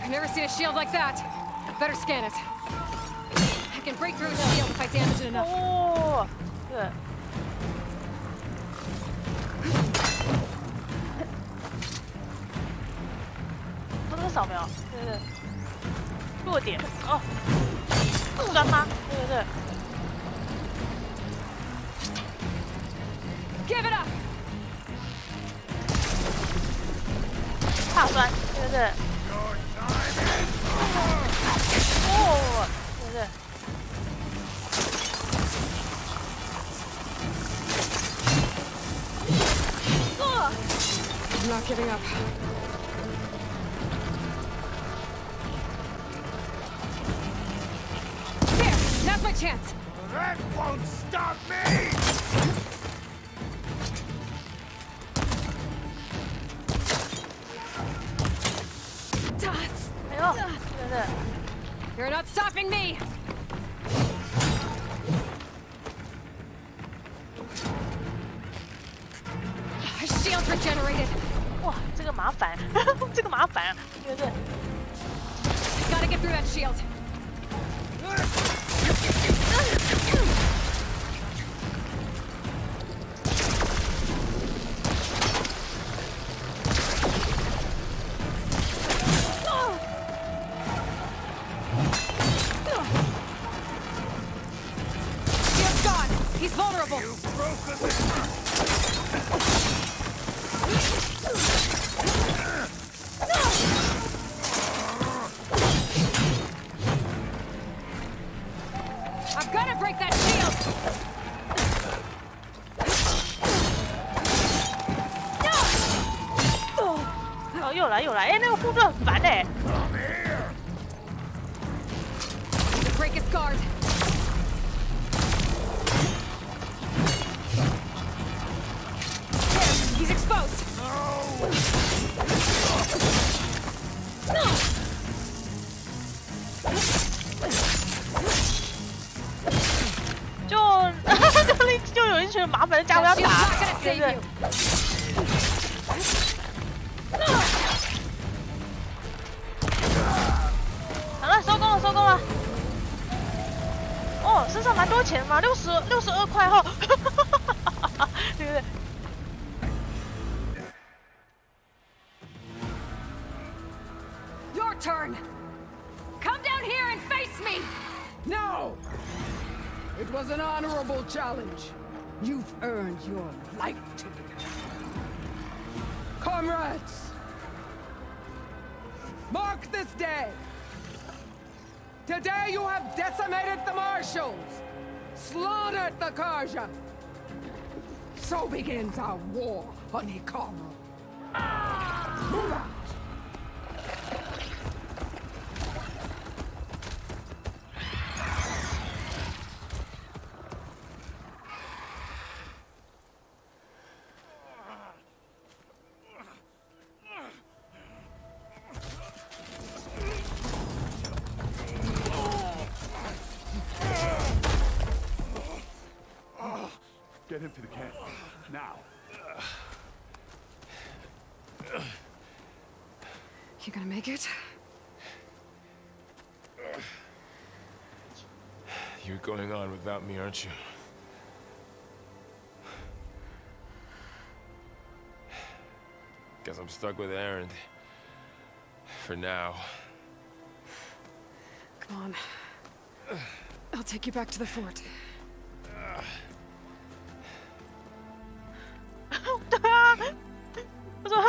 I've never seen a shield like that. Better scan it. I can break through a shield if I damage it enough. 哦，对。不能扫描，对对对。弱点哦，酸吗？对对对。 Give it up. 大酸，对不对？哦，对不对？I'm not giving up. There, now's my chance. That won't stop me. You're not stopping me! Shields regenerated! 哇，这个麻烦，这个麻烦啊，对不对？ Gotta get through that shield. Shield's gone. He's vulnerable. I'm gonna break that shield. 哦，又来，哎，那个护盾很烦哎。 Break his guard. There, he's exposed. 就有一群麻烦的家伙要打，对不对？好了，收工了。哦，身上蛮多钱嘛，62块哈，对不对？ Your turn. Come down here and face me. No. It was an honorable challenge. You've earned your life today. Comrades, mark this day. Today you have decimated the marshals, slaughtered the Karja. So begins our war on Ikara. Move out. Get him to the camp. Now. You gonna make it? You're going on without me, aren't you? Guess I'm stuck with Aaron. For now. Come on. I'll take you back to the fort. 对啊，我说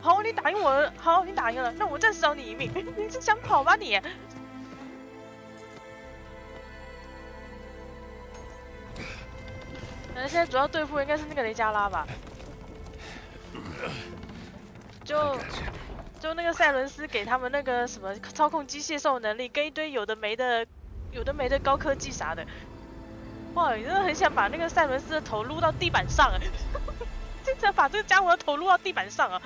好，你打赢我了，好，你打赢了，那我暂时饶你一命。你是想跑吧你？现在主要对付应该是那个雷加拉吧？就那个赛伦斯给他们那个什么操控机械兽能力，跟一堆有的没的高科技啥的。哇，你真的很想把那个赛伦斯的头撸到地板上啊！经常把这个家伙的头撸到地板上啊！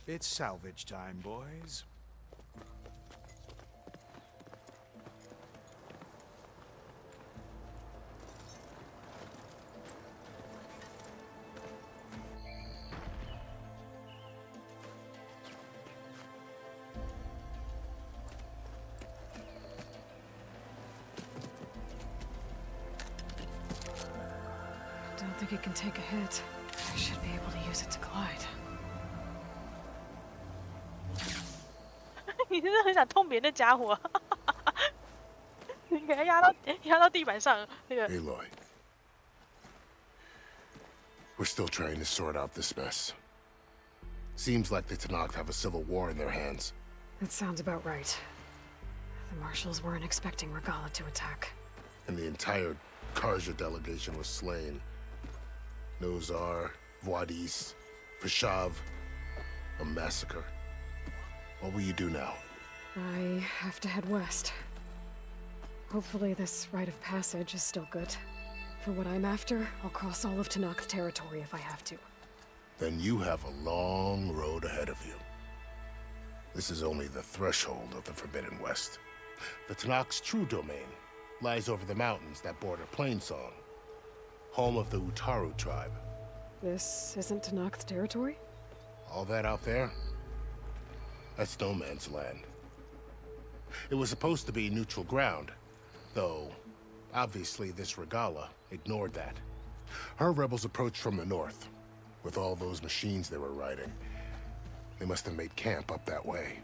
It's salvage time, boys. I don't think it can take a hit. I should be able to use it to glide. 你真的很想痛扁那家伙，你给他压到地板上那个。Aloy, we're still trying to sort out this mess. Seems like the Tenakth have a civil war in their hands. That sounds about right. The marshals weren't expecting Regala to attack. And the entire Karja delegation was slain. Nozar, Vuadis, Vishav, a massacre. What will you do now? I have to head west. Hopefully this rite of passage is still good. For what I'm after, I'll cross all of Tenakth territory if I have to. Then you have a long road ahead of you. This is only the threshold of the Forbidden West. The Tanakh's true domain lies over the mountains that border Plainsong, home of the Utaru tribe. This isn't Tanakh's territory? All that out there? That's no man's land. It was supposed to be neutral ground, though obviously this Regala ignored that. Her rebels approached from the north, with all those machines they were riding. They must have made camp up that way.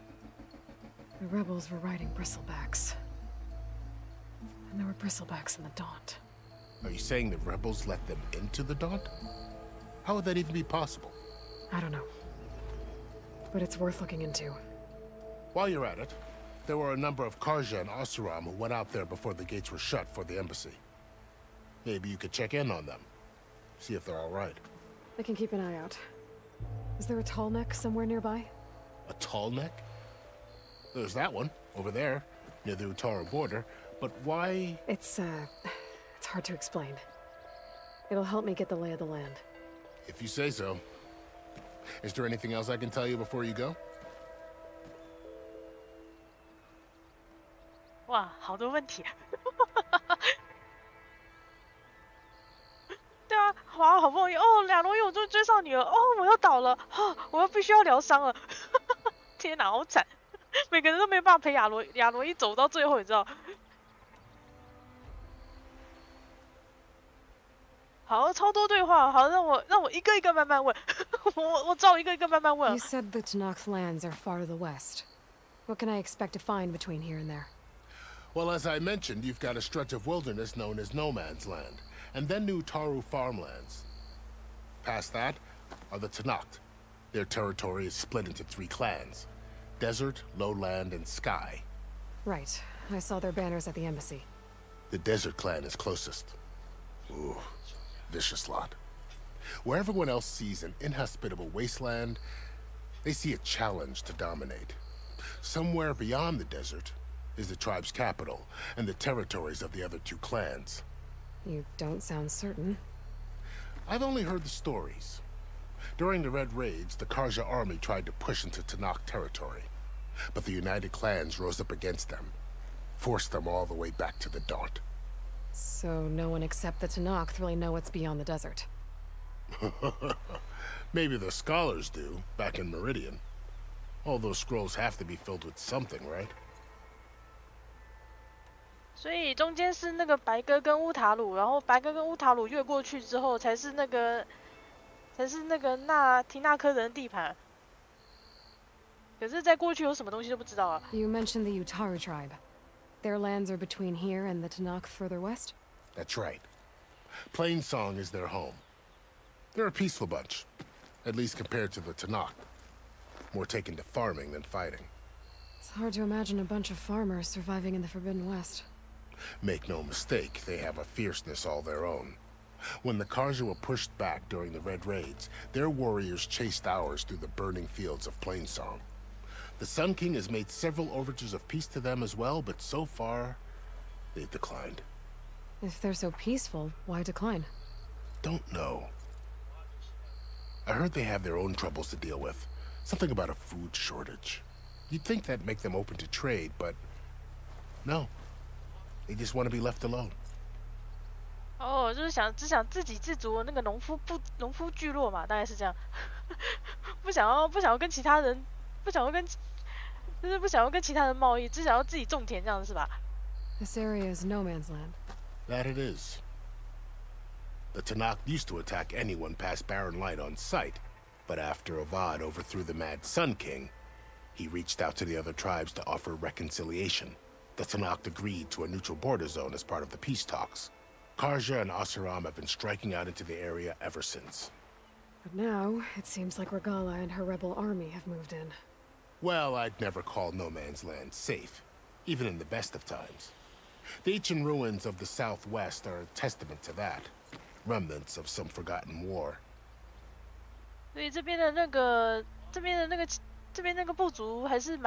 The rebels were riding bristlebacks. And there were bristlebacks in the Daunt. Are you saying the rebels let them into the Daunt? How would that even be possible? I don't know. But it's worth looking into. While you're at it, there were a number of Karja and Asuram who went out there before the gates were shut for the embassy. Maybe you could check in on them. See if they're all right. I can keep an eye out. Is there a tall neck somewhere nearby? A tall neck? There's that one, over there, near the Utaru border. But why? It's hard to explain. It'll help me get the lay of the land. If you say so. Is there anything else I can tell you before you go? 哇，好多问题。对啊，哇，好不容易哦，亚罗伊我终于追上你了，哦，我要倒了，啊，我必须要疗伤了。天哪，好惨，每个人都没办法陪亚罗伊走到最后，你知道？好，超多对话，好，让我一个一个慢慢问，我照一个一个慢慢问。You said the Tanakh's lands are far to the west. What can I expect to find between here and there? Well, as I mentioned, you've got a stretch of wilderness known as No Man's Land, and then new Utaru farmlands. Past that are the Tanakh. Their territory is split into 3 clans: Desert, Lowland, and Sky. Right. I saw their banners at the embassy. The Desert clan is closest. Ooh, vicious lot. Where everyone else sees an inhospitable wasteland, they see a challenge to dominate. Somewhere beyond the desert is the tribe's capital and the territories of the other 2 clans. You don't sound certain. I've only heard the stories. During the Red Raids, the Karja army tried to push into Tanakh territory, but the united clans rose up against them, forced them all the way back to the Daunt. So no one except the Tanakh really know what's beyond the desert. Maybe the scholars do, back in Meridian. All those scrolls have to be filled with something, right? 所以中间是那个白哥跟乌塔鲁，然后白哥跟乌塔鲁越过去之后，才是那个提纳科人的地盘。可是，在过去有什么东西都不知道啊。You mentioned the Utaru tribe. Their lands are between here and the Tanakh further west? That's right. Plainsong is their home. They're a peaceful bunch, at least compared to the Tanakh. More taken to farming than fighting. It's hard to imagine a bunch of farmers surviving in the Forbidden West. Make no mistake, they have a fierceness all their own. When the Karja were pushed back during the Red Raids, their warriors chased ours through the burning fields of Plainsong. The Sun King has made several overtures of peace to them as well, but so far, they've declined. If they're so peaceful, why decline? Don't know. I heard they have their own troubles to deal with. Something about a food shortage. You'd think that'd make them open to trade, but no. They just want to be left alone. 哦，就是只想自给自足的那个农夫聚落嘛，大概是这样。不想要跟其他人，不想要跟其他人贸易，只想要自己种田这样是吧？ This area is no man's land. That it is. The Tanakh used to attack anyone past Barren Light on sight, but after Avad overthrew the Mad Sun King, he reached out to the other tribes to offer reconciliation. The Tanakh agreed to a neutral border zone as part of the peace talks. Karja and Asuram have been striking out into the area ever since. But now, it seems like Regala and her rebel army have moved in. Well, I'd never call No Man's Land safe, even in the best of times. The ancient ruins of the southwest are a testament to that. Remnants of some forgotten war. 所以这边的那个部族还是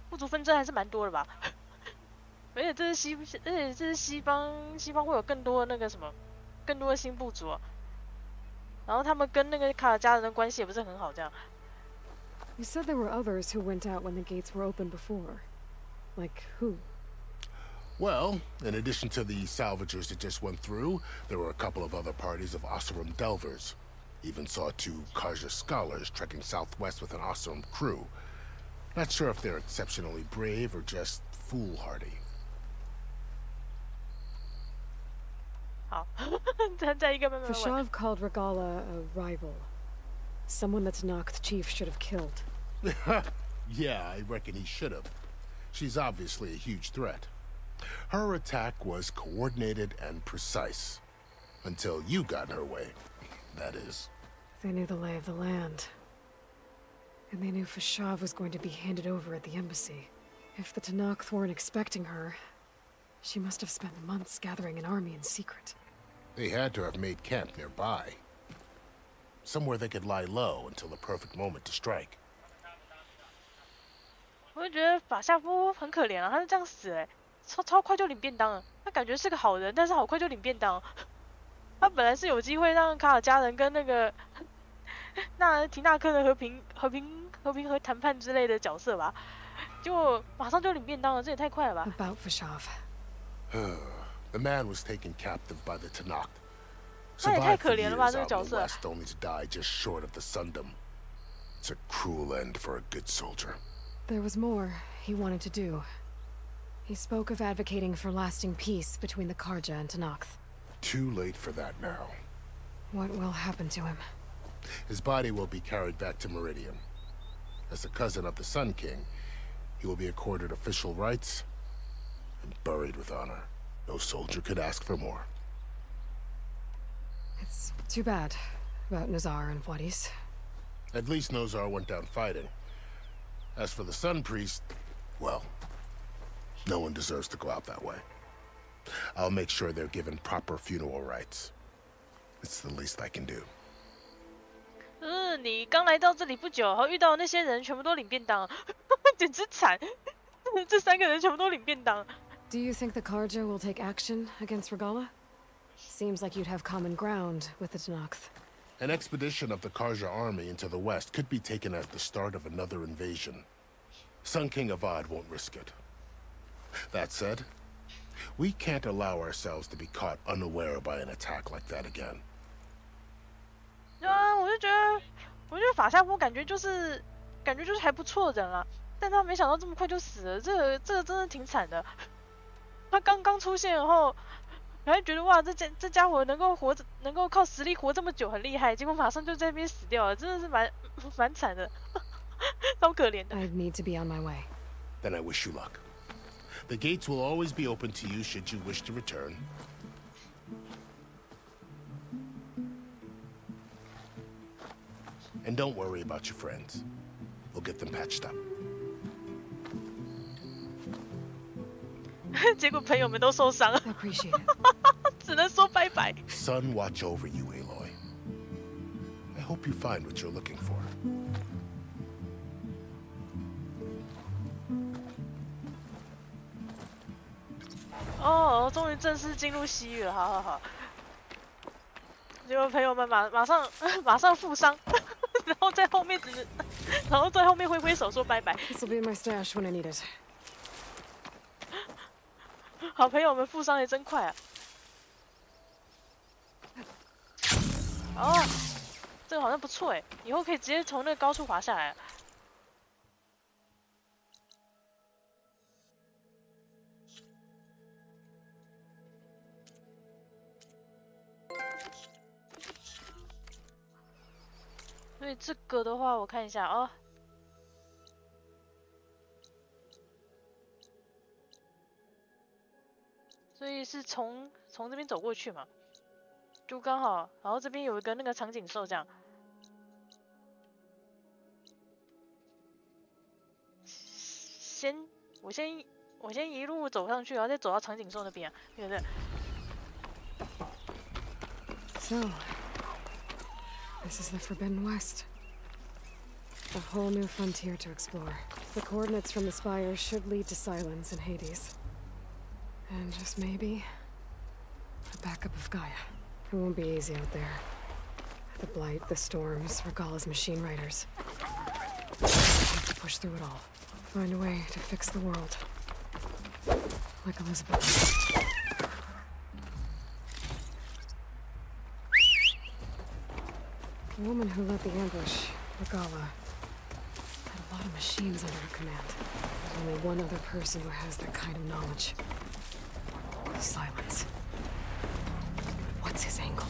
部族纷争还是蛮多的吧？而且这是西方会有更多那个什么，更多的新部族，然后他们跟那个卡尔加人的关系也不是很好，这样。You said there were others who went out when the gates were open before. Like who? Well, in addition to the salvagers that just went through, there were a couple of other parties of Oseram delvers. Even saw 2 Karja scholars trekking southwest with an Oseram crew. Not sure if they're exceptionally brave or just foolhardy. 好，再一个慢慢问。 Fashav called Regala a rival. Someone that Tenakth chief should have killed. Yeah, I reckon he should have. She's obviously a huge threat. Her attack was coordinated and precise. Until you got in her way, that is. They knew the lay of the land. And they knew Fashav was going to be handed over at the embassy. If the Tenakth weren't expecting her, she must have spent months gathering an army in secret. They had to have made camp nearby. Somewhere they could lie low until the perfect moment to strike. 我就觉得法夏夫很可怜啊，他是这样死哎，超快就领便当了。他感觉是个好人，但是好快就领便当。他本来是有机会让卡尔加人跟那个那提纳克的和谈判之类的角色吧，结果马上就领便当了，这也太快了吧。About Fashav. The man was taken captive by the Tenakth. 那也太 Survived 可 for 怜了 years 吧，这个 out 角 in the 色。 West, only to die just short of the Sundom. It's a cruel end for a good soldier. There was more he wanted to do. He spoke of advocating for lasting peace between the Karja and Tenakth. Too late for that now. What will happen to him? His body will be carried back to Meridian. As a cousin of the Sun King, he will be accorded official rights and buried with honor. No soldier could ask for more. It's too bad about Nazar and Wadis. At least Nozar went down fighting. As for the Sun Priest, well, no one deserves to go out that way. I'll make sure they're given proper funeral rites. It's the least I can do. 你刚来到这里不久，然后遇到那些人全部都领便当，简直惨！这3个人全部都领便当。Do you think the Karja will take action against Regala? Seems like you'd have common ground with the Tenakth. An expedition of the Karja army into the west could be taken as the start of another invasion. Sun King Avad won't risk it. That said, we can't allow ourselves to be caught unaware by an attack like that again. 啊，我觉得法夏夫感觉就是还不错的人啊，但他没想到这么快就死了，这个真的挺惨的。他刚出现后，我还觉得哇，这家伙能够靠实力活这么久很厉害，结果马上就在那边死掉了，真的是蛮惨的，超可怜的。I need to be on my way. Then I wish you luck. The gates will always be open to you should you wish to return. And don't worry about your friends. We'll get them patched up. 结果朋友们都受伤了，只能说拜拜。Sun watch over you, Aloy. I hope you find what you're looking for. 哦，终于正式进入西域了，好。结果朋友们马上负伤，然后在后面挥挥手说拜拜。This will be in my stash when I need it. 好朋友们负伤也真快啊！哦，这个好像不错哎，以后可以直接从那个高处滑下来。所以这个的话，我看一下哦。所以是从这边走过去嘛，就刚好，然后这边有一个那个长颈兽这样。我先一路走上去，然后再走到长颈兽那边啊，对不对？ So, this is the Forbidden West. A whole new frontier to explore. The coordinates from the spire should lead to Silence and Hades. And just maybe, a backup of Gaia. It won't be easy out there. The Blight, the Storms, Regala's machine riders. We have to push through it all. Find a way to fix the world. like Elizabeth. The woman who led the ambush, Regala, had a lot of machines under her command. There's only one other person who has that kind of knowledge. Silence. What's his angle?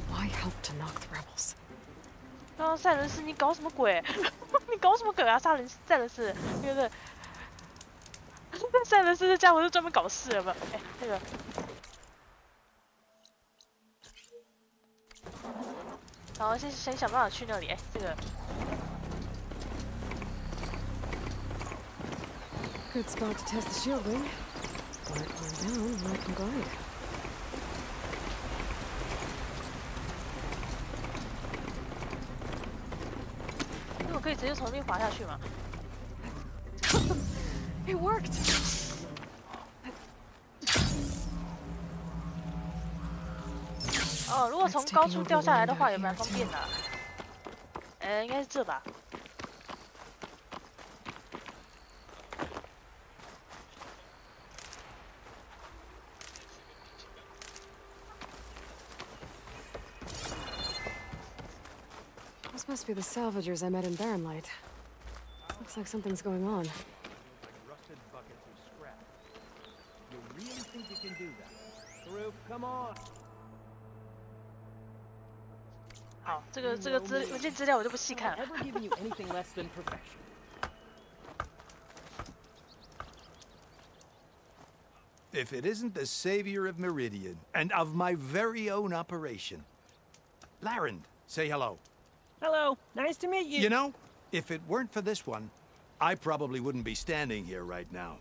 Why help to knock the rebels? 啊，赛伦斯，你搞什么鬼？你搞什么鬼啊？赛伦斯，那个赛伦斯这家伙是专门搞事的吧？哎，那个。然后先想办法去那里，哎，这个。Good spot to test the shield wing. When I climb down, I can glide. 那我可以直接从那边滑下去吗？ It worked. 哦，如果从高处掉下来的话，也蛮方便的。应该是这吧。Those must be the salvagers I met in Barren Light. Looks like something's going on. Rusted buckets of scrap. You really think you can do that? Karuk, come on. 好，这个文件资料我就不细看了。If it isn't the savior of Meridian, and of my very own operation. Larend, say hello. Hello, nice to meet you. You know, if it weren't for this one, I probably wouldn't be standing here right now.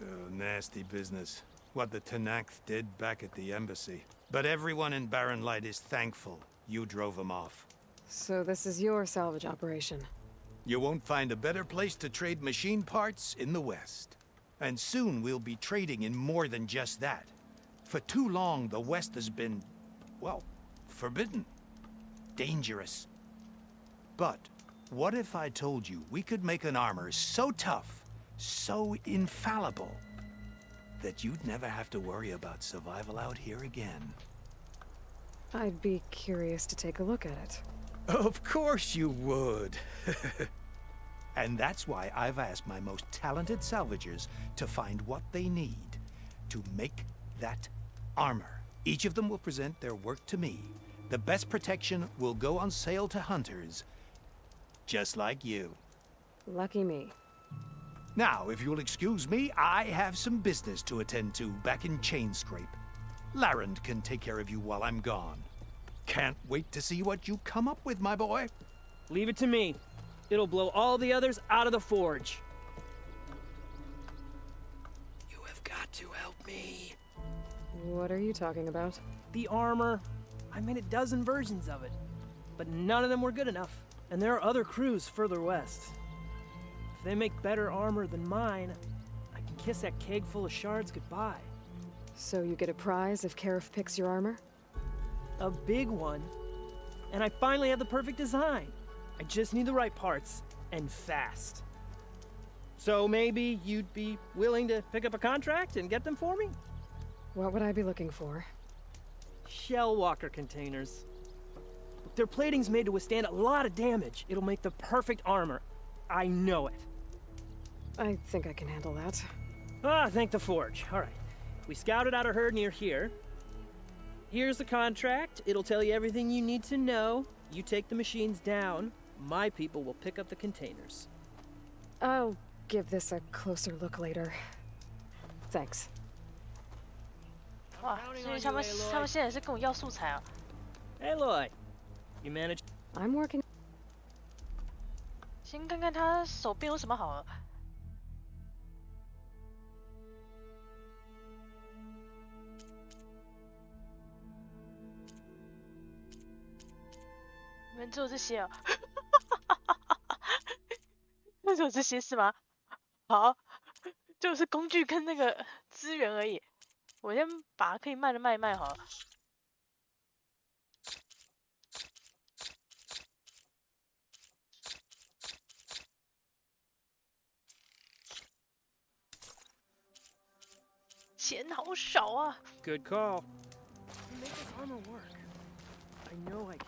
Oh, nasty business. What the Tenakth did back at the embassy. But everyone in Barren Light is thankful you drove them off. So this is your salvage operation? You won't find a better place to trade machine parts in the West. And soon we'll be trading in more than just that. For too long, the West has been, well, forbidden. Dangerous. But what if I told you we could make an armor so tough, so infallible, that you'd never have to worry about survival out here again? I'd be curious to take a look at it. Of course you would. And that's why I've asked my most talented salvagers to find what they need to make that armor. Each of them will present their work to me. The best protection will go on sale to hunters, just like you. Lucky me. Now, if you'll excuse me, I have some business to attend to back in Chainscrape. Larend can take care of you while I'm gone. Can't wait to see what you come up with, my boy. Leave it to me. It'll blow all the others out of the forge. You have got to help me. What are you talking about? The armor. I made a dozen versions of it, but none of them were good enough. And there are other crews further west. If they make better armor than mine, I can kiss that keg full of shards goodbye. So you get a prize if Karif picks your armor? A big one. And I finally have the perfect design. I just need the right parts, and fast. So maybe you'd be willing to pick up a contract and get them for me? What would I be looking for? Shell walker containers. Their plating's made to withstand a lot of damage. It'll make the perfect armor. I know it. I think I can handle that. Ah, thank the forge. All right. We scouted out a herd near here. Here's the contract. It'll tell you everything you need to know. You take the machines down. My people will pick up the containers. I'll give this a closer look later. Thanks. 哇，所以他们现在是跟我要素材啊。Hey, Lloyd. You managed? I'm working. 先看看他手边有什么好了。你们只有这些啊？只有这些是吗？好，就是工具跟那个资源而已。我先把可以卖的卖一卖好了。钱好少啊。Good call. Make this armor work. I know I can.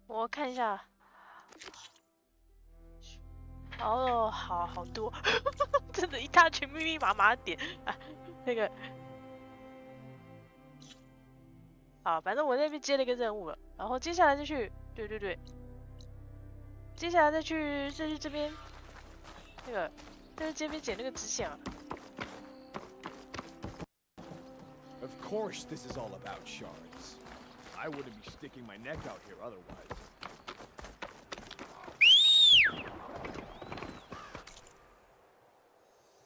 我看一下。哦，好多，真的，一大群密密麻麻的点啊，那个。 好，反正我那边接了一个任务了，然后接下来再去，对，接下来再去这边，那个，再去这边捡那个支线啊。Of course, this is all about shards. I wouldn't be sticking my neck out here otherwise.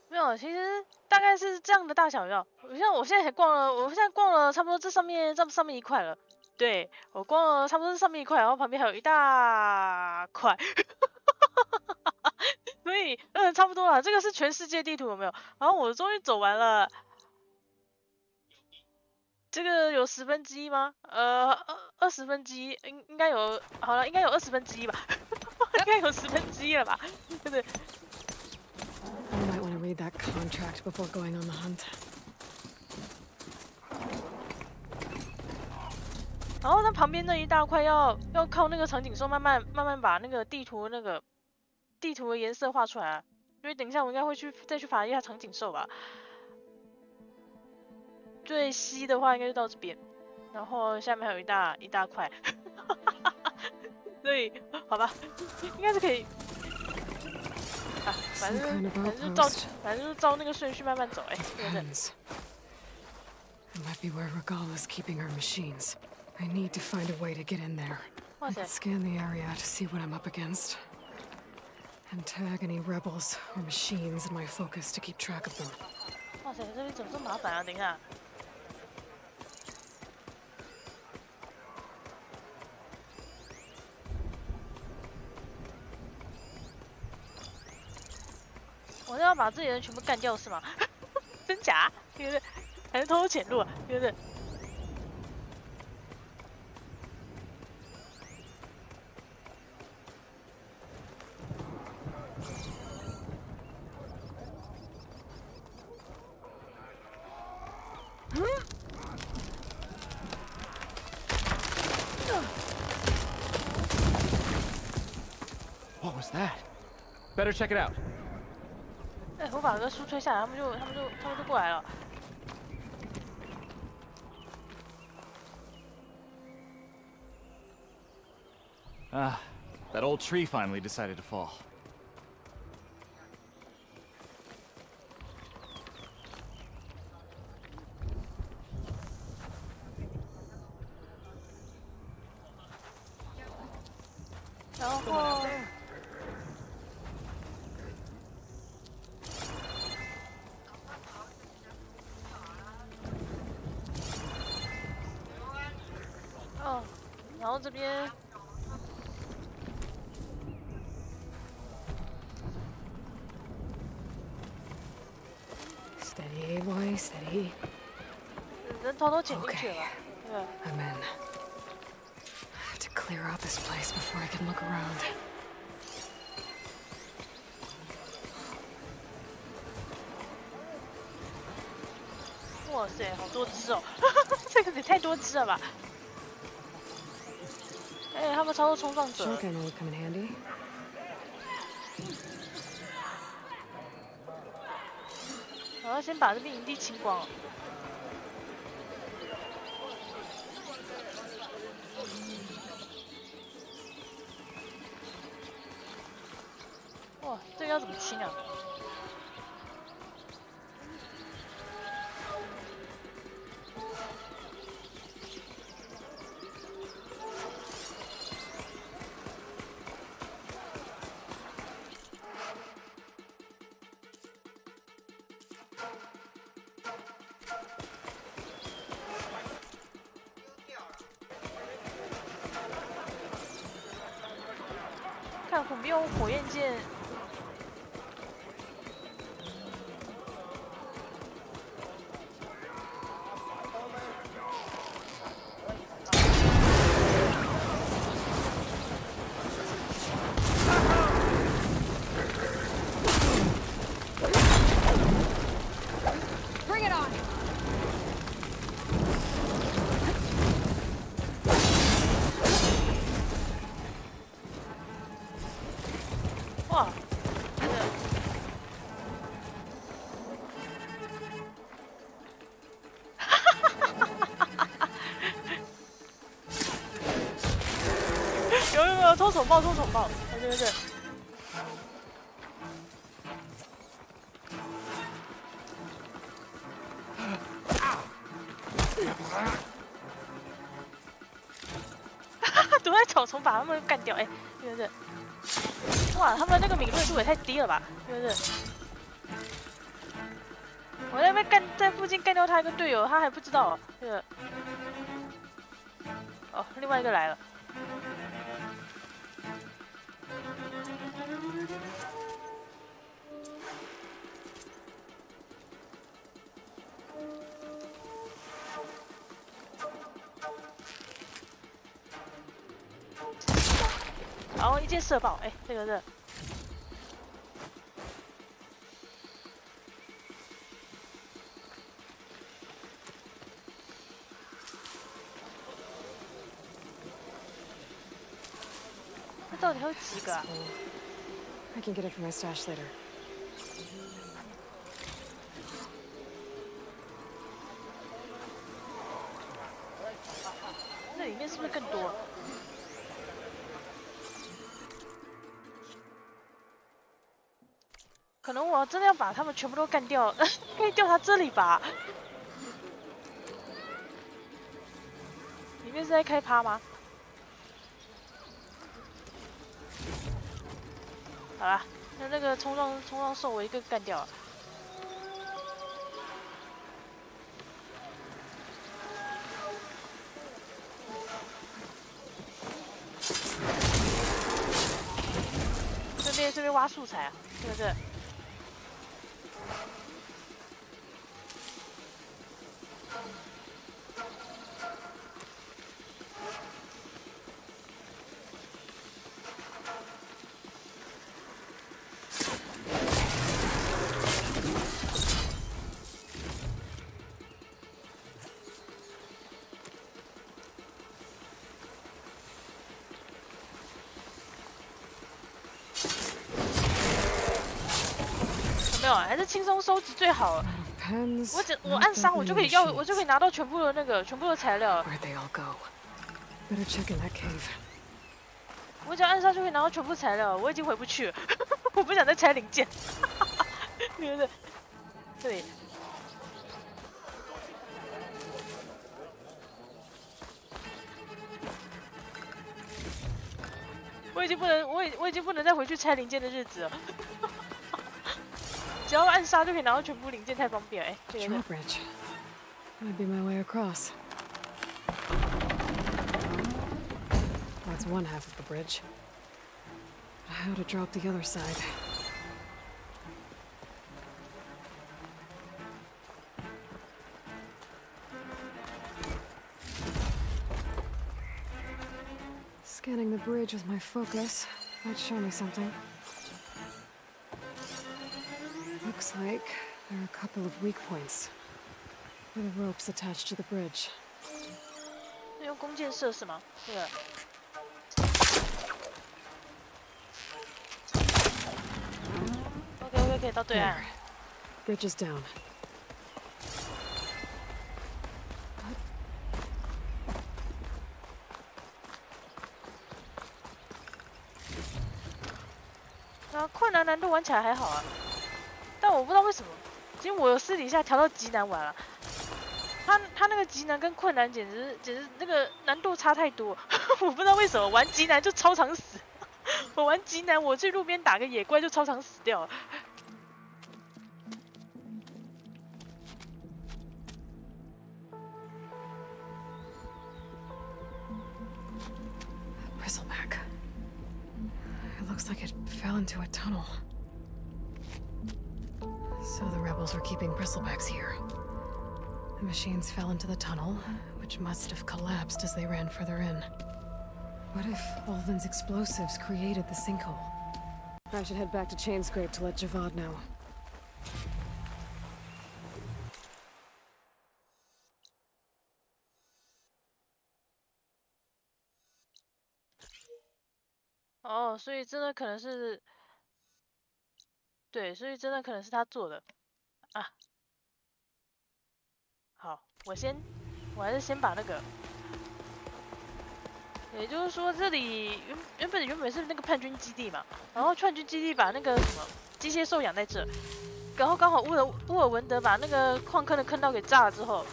没有，其实大概是这样的大小要。我现在才逛了，我现在逛了差不多这上面一块了。对，我逛了差不多这上面一块，然后旁边还有一大块，所以差不多了。这个是全世界地图有没有？然后我终于走完了。这个有1/10吗？1/20，应该有，好了，应该有1/20吧，应该有1/10了吧？对不对？ I might want to read that contract before going on the hunt. 然后它旁边那一大块要靠那个场景兽慢慢把那个地图的颜色画出来啊。所以等一下我应该会再去爬一下场景兽吧。最西的话应该就到这边，然后下面还有一大块，所以好吧，应该是可以。 啊，反正就照那个顺序慢慢走，哎，对不对？ It might be where Regala's keeping her machines. I need to find a way to get in there. I can scan the area to see what I'm up against. And tag any rebels or machines in my focus to keep track of them. 哇塞，这里怎么这么麻烦啊？等一下。 我是要把这里人全部干掉是吗？真假？对不对？还是偷潜入啊？对不对？What was that? Better check it out. 哎，我把个书推下来，他们就过来了。Ah, that old tree finally decided to fall. Steady, boy, steady. 人偷偷潜进去了。对。I'm in. I have to clear out this place before I can look around. 哇塞，好多只哦！这个也太多只了吧！哎，他们超多冲撞者。Shotgun will come in handy. 我要先把这边营地清光。哇，这个要怎么清啊？ 看我们用火焰剑，抽手爆，抽手爆！对对对。躲在草丛把他们干掉，哎，对对对。哇，他们那个敏锐度也太低了吧，对不对？我在那边干，在附近干掉他一个队友，他还不知道，这个。哦，另外一个来了。然后一箭射爆，哎，这个是。那到底还有几个啊 I can get it from my stash later. 那里面是不是更多？可能我真的要把他们全部都干掉，可以调查这里吧？里面是在开趴吗？好啦，那个冲撞兽我一个干掉了。这边挖素材啊，对不对？没有，还是轻松收集最好了。我暗杀我就可以拿到全部的材料。我只要暗杀就可以拿到全部材料，我已经回不去了，我不想再拆零件。对对对。我已经不能再回去拆零件的日子了。只要暗杀就可以拿到全部零件，太方便哎。这个。Drawbridge. Might be my way across. That's one half of the bridge. How to drop the other side? Scanning the bridge with my focus might show me something. Looks like there are a couple of weak points where the ropes attached to the bridge. 用弓箭射是吗？这个。OK， 可以到对岸。Bridge is down. 困难难度玩起来还好啊，但我不知道为什么，其实我私底下调到极难玩了。他那个极难跟困难简直那个难度差太多，我不知道为什么玩极难就超常死。我玩极难，我去路边打个野怪就超常死掉了。Bristleback. It looks like it fell into a tunnel. So the rebels were keeping bristlebacks here. The machines fell into the tunnel, which must have collapsed as they ran further in. What if Ulvin's explosives created the sinkhole? I should head back to Chainscrape to let Javad know. Oh, 所以真的可能是，对，所以真的可能是他做的啊。好，我还是先把那个也就是说，这里原本是那个叛军基地嘛，然后叛军基地把那个什么机械兽养在这，然后刚好乌尔文德把那个矿坑的坑道给炸了之后，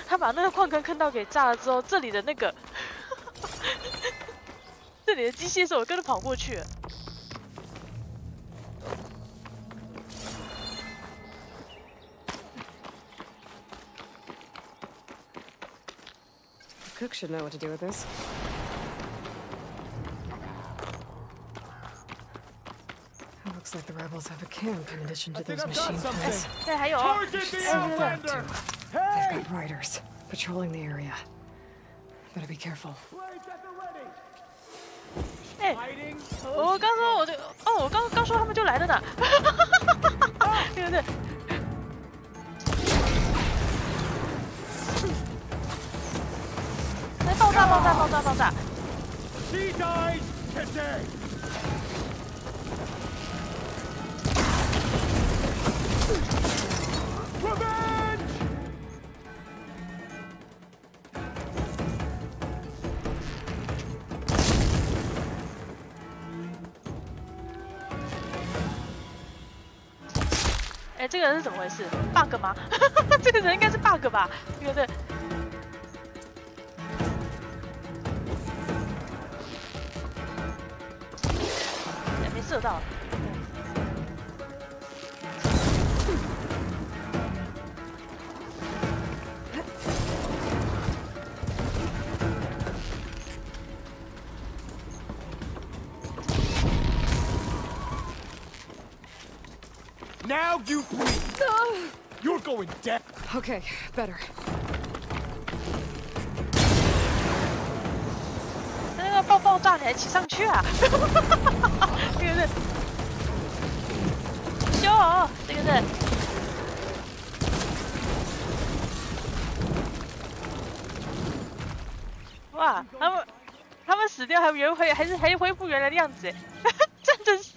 他把那个矿坑道给炸了之后，这里的那个这里的机械兽跟着跑过去了。 Cook should know what to do with this. It looks like the rebels have a camp in addition to those machine guns. They've got riders patrolling the area. Better be careful. 哎，我刚说我刚说他们就来了呢。对不对？ 爆炸 She dies today. 哎，这个人是怎么回事 ？bug 吗？这个人应该是 bug 吧？对不对？ 射到了。Now you bleed. You're going dead. Okay, better. 那个爆炸你还骑上去啊？这个是修哦，这个是哇，他们死掉还恢复原来的样子，战争死。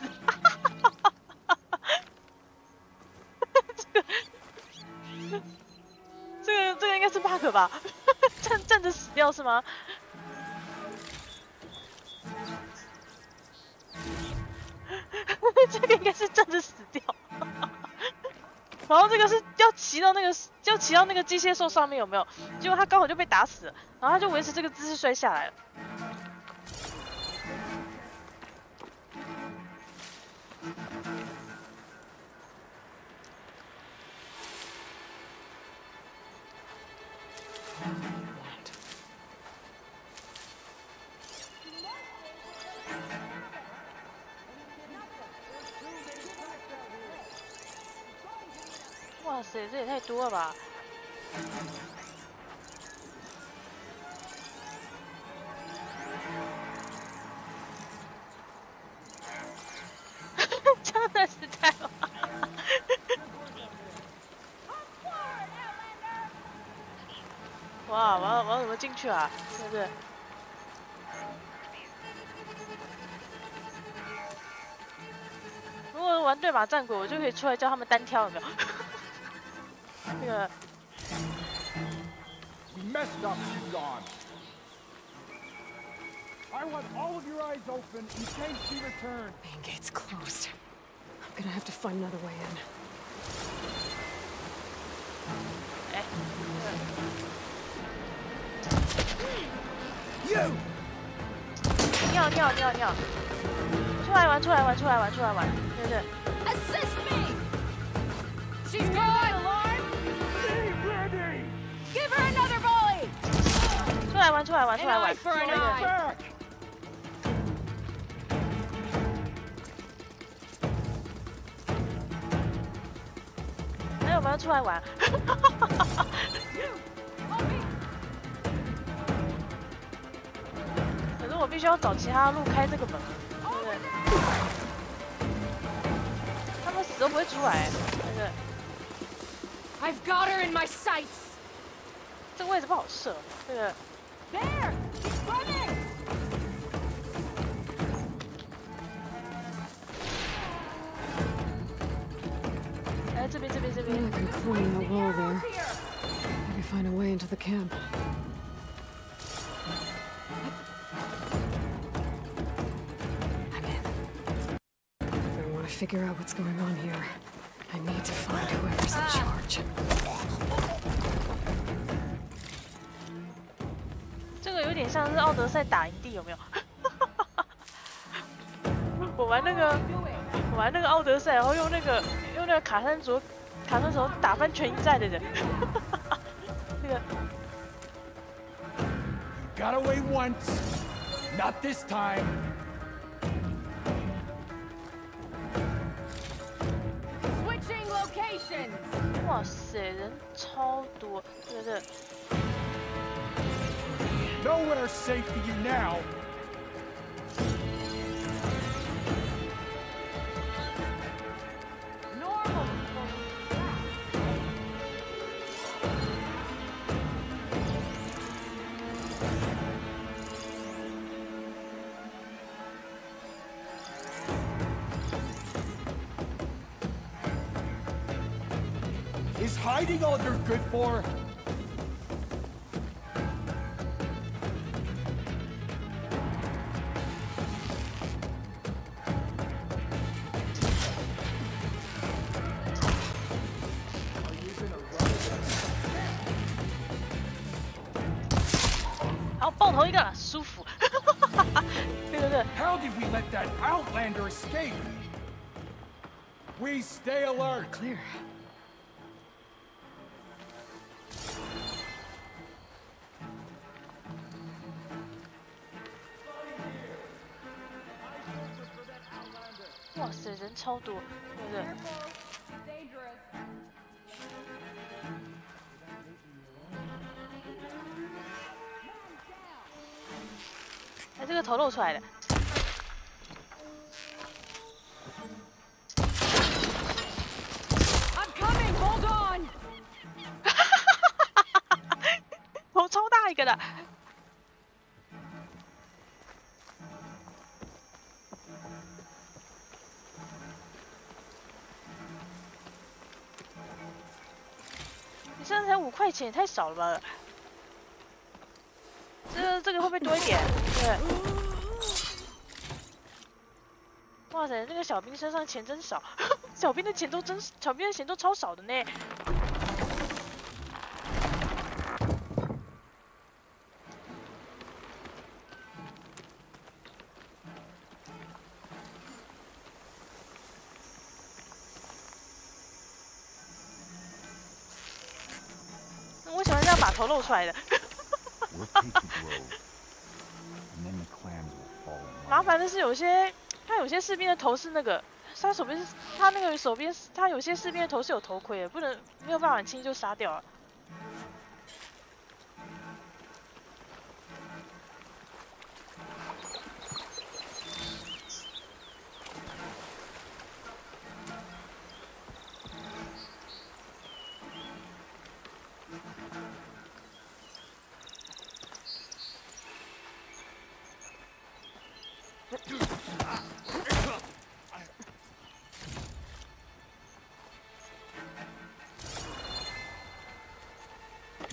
这个应该是 bug 吧？站着死掉是吗？ 这个应该是站着死掉，然后这个是要骑到那个机械兽上面有没有？结果他刚好就被打死了，然后他就维持这个姿势摔下来了。哇塞，这也太多了吧！真的是太……哇，我要怎么进去啊？对不对？如果玩对马战鬼，我就可以出来叫他们单挑，有没有？ 这个 We messed up, Gone. I want all of your eyes open in case she returns. Main gate's closed. I'm gonna have to find another way in. 哎， You. 尿！出来玩，对不对 Assist me! She's gone! Give her another volley! 出来玩！ An eye for an eye! 还有没有出来玩？可是我必须要找其他路开这个门，对不对？他们死都不会出来，对不对？ I've got her in my sights. 这个位置不好射，对不对？ There! She's running! 哎，这边。 I can climb that wall there. Maybe find a way into the camp. figure out what's going on here. I need to find whoever's in charge. 这个有点像是奥德赛打营地，有没有？我玩那个奥德赛，然后用那个卡山卓打翻全营寨的人。那个。Got away once, not this time. Switching locations. 哇塞，人超多，对不对？ Nowhere safe for you now. Normal. Is hiding all you're good for? How did we let that Outlander escape? We stay alert. Clear. Wow, 塞，人超多，对不对？哎，这个头露出来了。I'm coming. Hold on. 头超大一个的。你现在才5块钱，也太少了吧？这个会不会多一点？对。哇塞，那个小兵身上钱真少，小兵的钱都超少的呢。我喜欢这样把头露出来的。麻烦的是他有些士兵的头是那个，他有些士兵的头是有头盔的，没有办法轻易就杀掉了。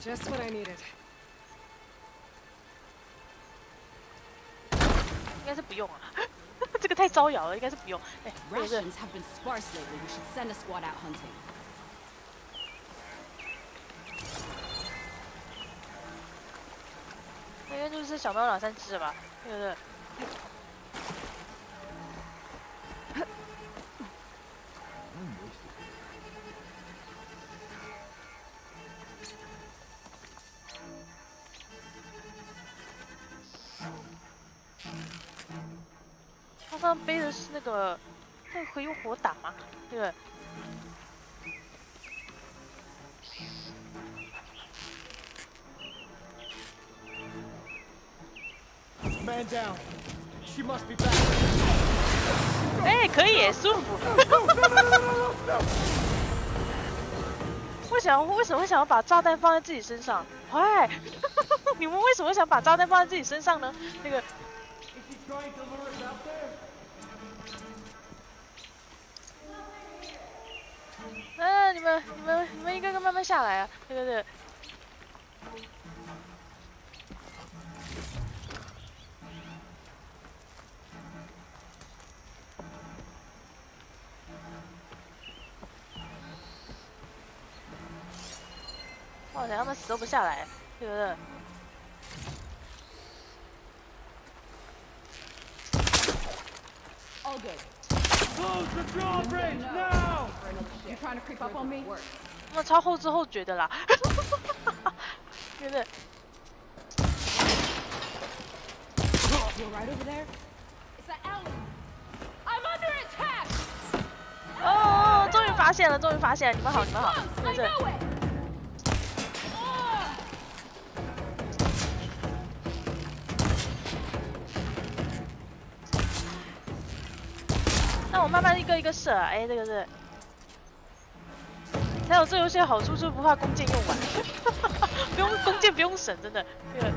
Just what I needed. 应该是不用啊，这个太招摇了，应该是不用。哎，对对。 Rations have been sparse lately. We should send a squad out hunting. 应该就是小猫2、3只吧，对不对？他上背的是那个可以用火打吗？对不对？ Man down. She must be back. 哎，可以，舒服。为什么会想要把炸弹放在自己身上？喂，你们为什么想把炸弹放在自己身上呢？那个。你们一个个慢慢下来啊！对对对。哇塞，他们死都不下来，对不对？ All good. Close the drawbridge now! You trying to creep up on me? 他们超后知后觉的啦，对不对？ You're right over there. It's that alley. I'm under attack. 哦，终于发现了，终于发现了！你们好，你们好，对对。那我慢慢一个一个射，哎，这个是。还有这游戏的好处就是不怕弓箭用完，不用弓箭不用省，真的，这个。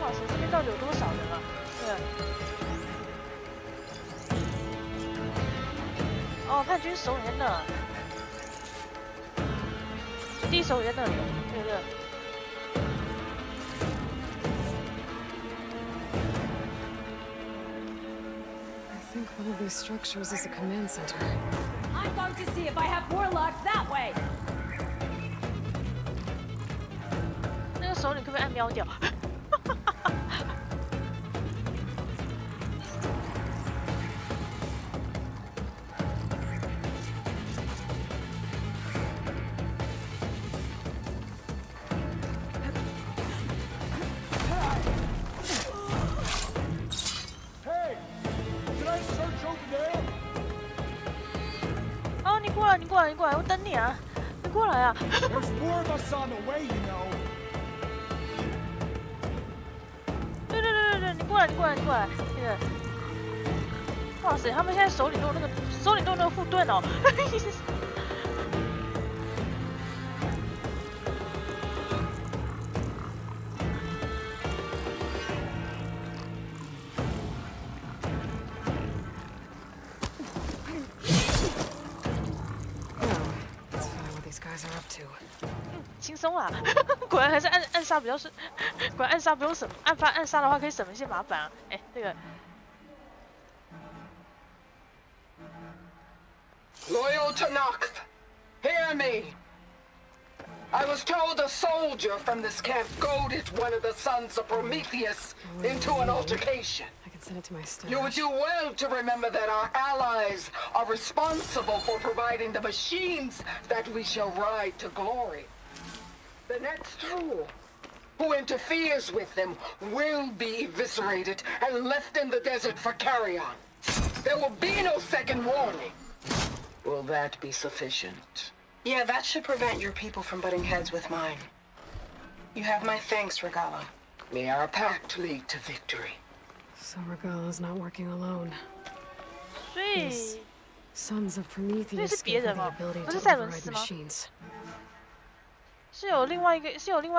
哇塞，这边到底有多少人啊？对。哦，叛军首领在那，第一首领在那里，对不对？ I think one of these structures is a command center. I'm going to see if I have warlocks that way. 那个首领可不可以按瞄掉？哦，你过来，你过来，你过来，我等你啊！你过来啊！ There's more of us on the way, you know. 对对对对对，你过来，你过来，你过来，那个。哇塞，他们现在手里都有那个护盾哦。轻松啊！果然还是暗杀比较顺，果然暗杀不用省，暗杀的话可以省一些麻烦啊。哎，这个。 Loyal Tanakh, hear me. I was told a soldier from this camp goaded one of the sons of Prometheus into an altercation. I can send it to my staff. You would do well to remember that our allies are responsible for providing the machines that we shall ride to glory. The next who interferes with them will be eviscerated and left in the desert for carrion. There will be no second warning. Will that be sufficient? Yeah, that should prevent your people from butting heads with mine. You have my thanks, Regala. May our pact lead to victory. So Regala's not working alone. These sons of Prometheus gave her the ability to override machines. 是有另外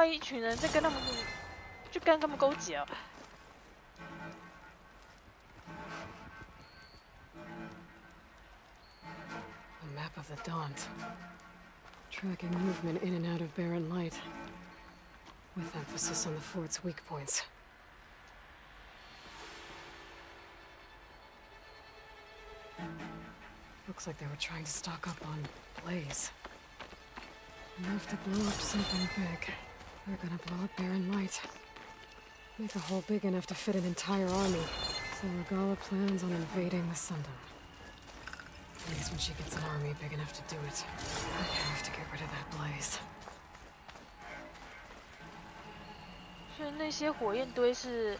一群人在跟他们，去跟他们勾结哦。 A map of the Daunt. Tracking movement in and out of barren light. With emphasis on the fort's weak points. Looks like they were trying to stock up on blaze. Enough to blow up something big. They're gonna blow up barren light. Make a hole big enough to fit an entire army. So Regala plans on invading the Sundom. At least when she gets an army big enough to do it, I have to get rid of that blaze. 所以那些火焰堆是，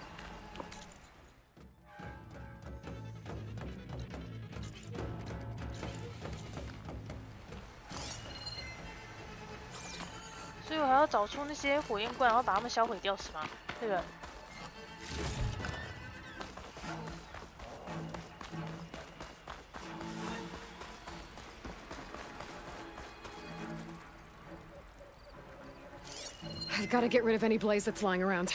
所以我还要找出那些火焰罐，然后把它们销毁掉，是吗？这个。 I've got to get rid of any blaze that's lying around.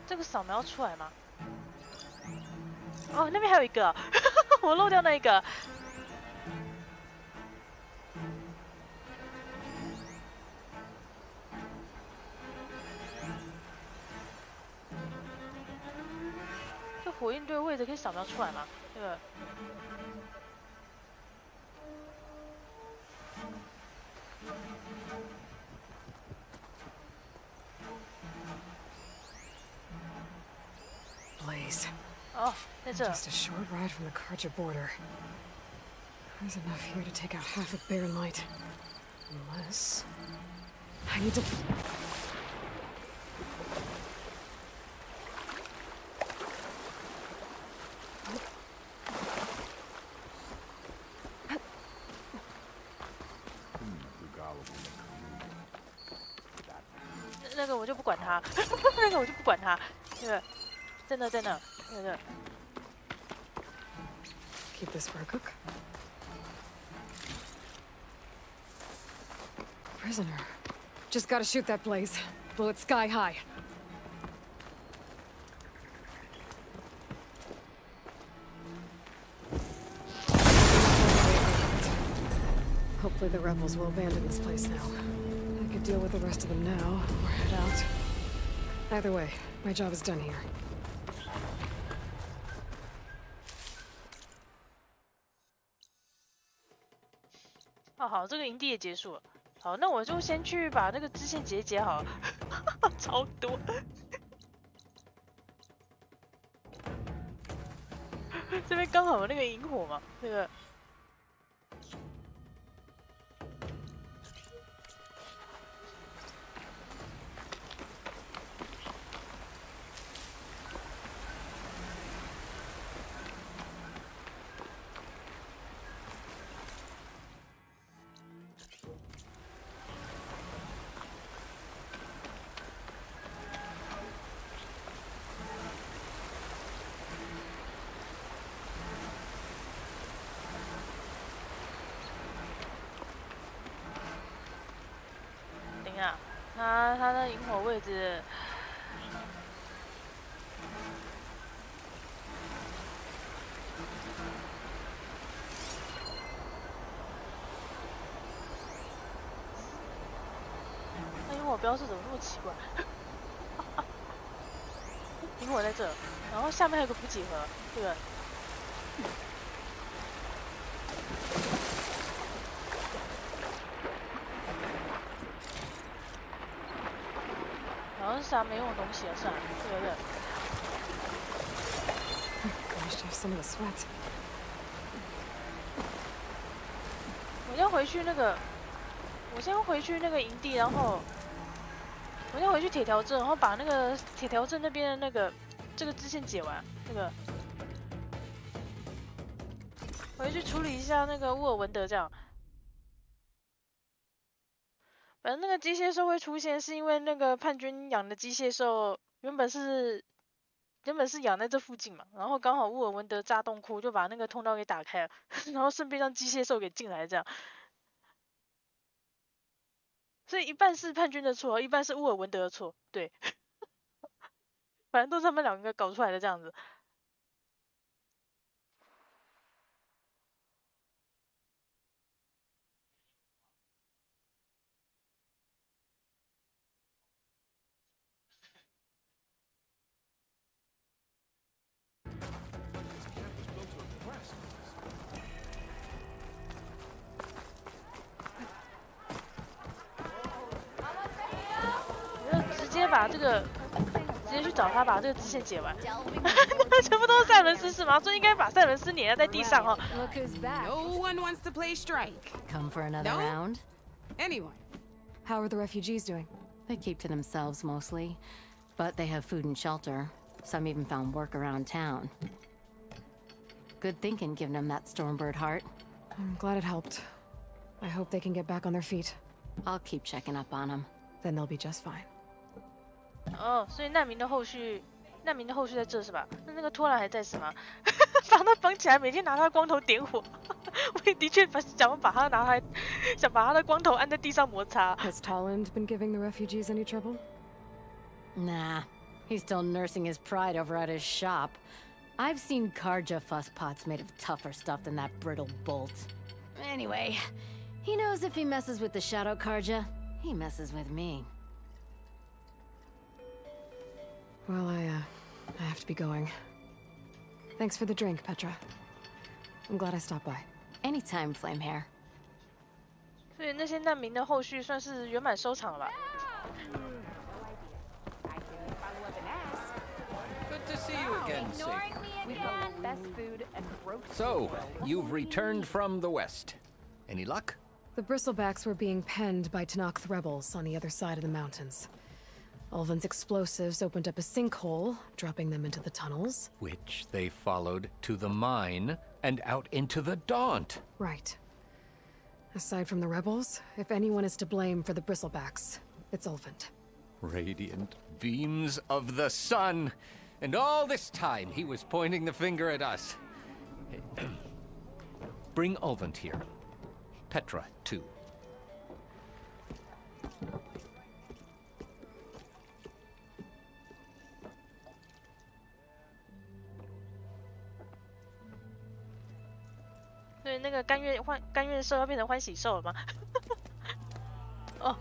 这个扫描出来吗？哦，那边还有一个，我漏掉那一个。火焰堆的位置可以扫描出来吗？这个。Blaze. Oh, that's just a short ride from the Karja border. There's enough here to take out half of Barren Light. Unless... I need to...那个我就不管他，那个我就不管他，那个在那在那那个。Keep this for a cook. Prisoner. Just gotta shoot that blaze. Blow it sky high. Hopefully the rebels will abandon this place now. I could deal with the rest of them now, or head out. Either way, my job is done here. 哦，好，这个营地也结束了。好，那我就先去把那个支线解好了，超多。这边刚好有那个萤火嘛，那个。它的萤火位置，那萤火标志怎么那么奇怪？萤火在这，然后下面还有个补给盒，这个。 好像是啥没用的东西啊，算了，对对对。我先回去那个，营地，然后我先回去铁条镇，然后把那个铁条镇那边的那个这个支线解完，那个回去处理一下那个乌尔文德这样。 反正那个机械兽会出现，是因为那个叛军养的机械兽原本是养在这附近嘛，然后刚好乌尔文德炸洞窟就把那个通道给打开了，然后顺便让机械兽给进来这样，所以一半是叛军的错，一半是乌尔文德的错，对，反正都是他们两个搞出来的这样子。 把这个直接去找他，把这个支线解完。全部都是塞伦斯是吗？所以应该把塞伦斯碾压在地上哦。No one wants to play strike. Come for another round? Anyone? How are the refugees doing? They keep to themselves mostly, but they have food and shelter. Some even found work around town. Good thinking, giving them that Stormbird heart. I'm glad it helped. I hope they can get back on their feet. I'll keep checking up on them. Then they'll be just fine. 哦，所以难民的后续在这是吧？那个托兰还在是吗？把他绑起来，每天拿他的光头点火。我也的确想把他的光头按在地上摩擦。Has Tolland been giving the refugees any trouble? Nah, he's still nursing his pride over at his shop. I've seen Karja fusspots made of tougher stuff than that brittle bolt. Anyway, he knows if he messes with the Shadow Karja, he messes with me. Well, I have to be going. Thanks for the drink, Petra. I'm glad I stopped by. Anytime, Flamehair. 所以那些难民的后续算是圆满收场了吧？ Good to see you again, Sadie. We have the best food and broke. So, you've returned from the west. Any luck? The bristlebacks were being penned by Tenakth rebels on the other side of the mountains. Ulvin's explosives opened up a sinkhole, dropping them into the tunnels. Which they followed to the mine and out into the Daunt. Right. Aside from the rebels, if anyone is to blame for the bristlebacks, it's Ulvin. Radiant beams of the sun. And all this time he was pointing the finger at us. Bring Ulvin here. Petra, too. 对，那个甘愿兽要变成欢喜兽了吗？哦。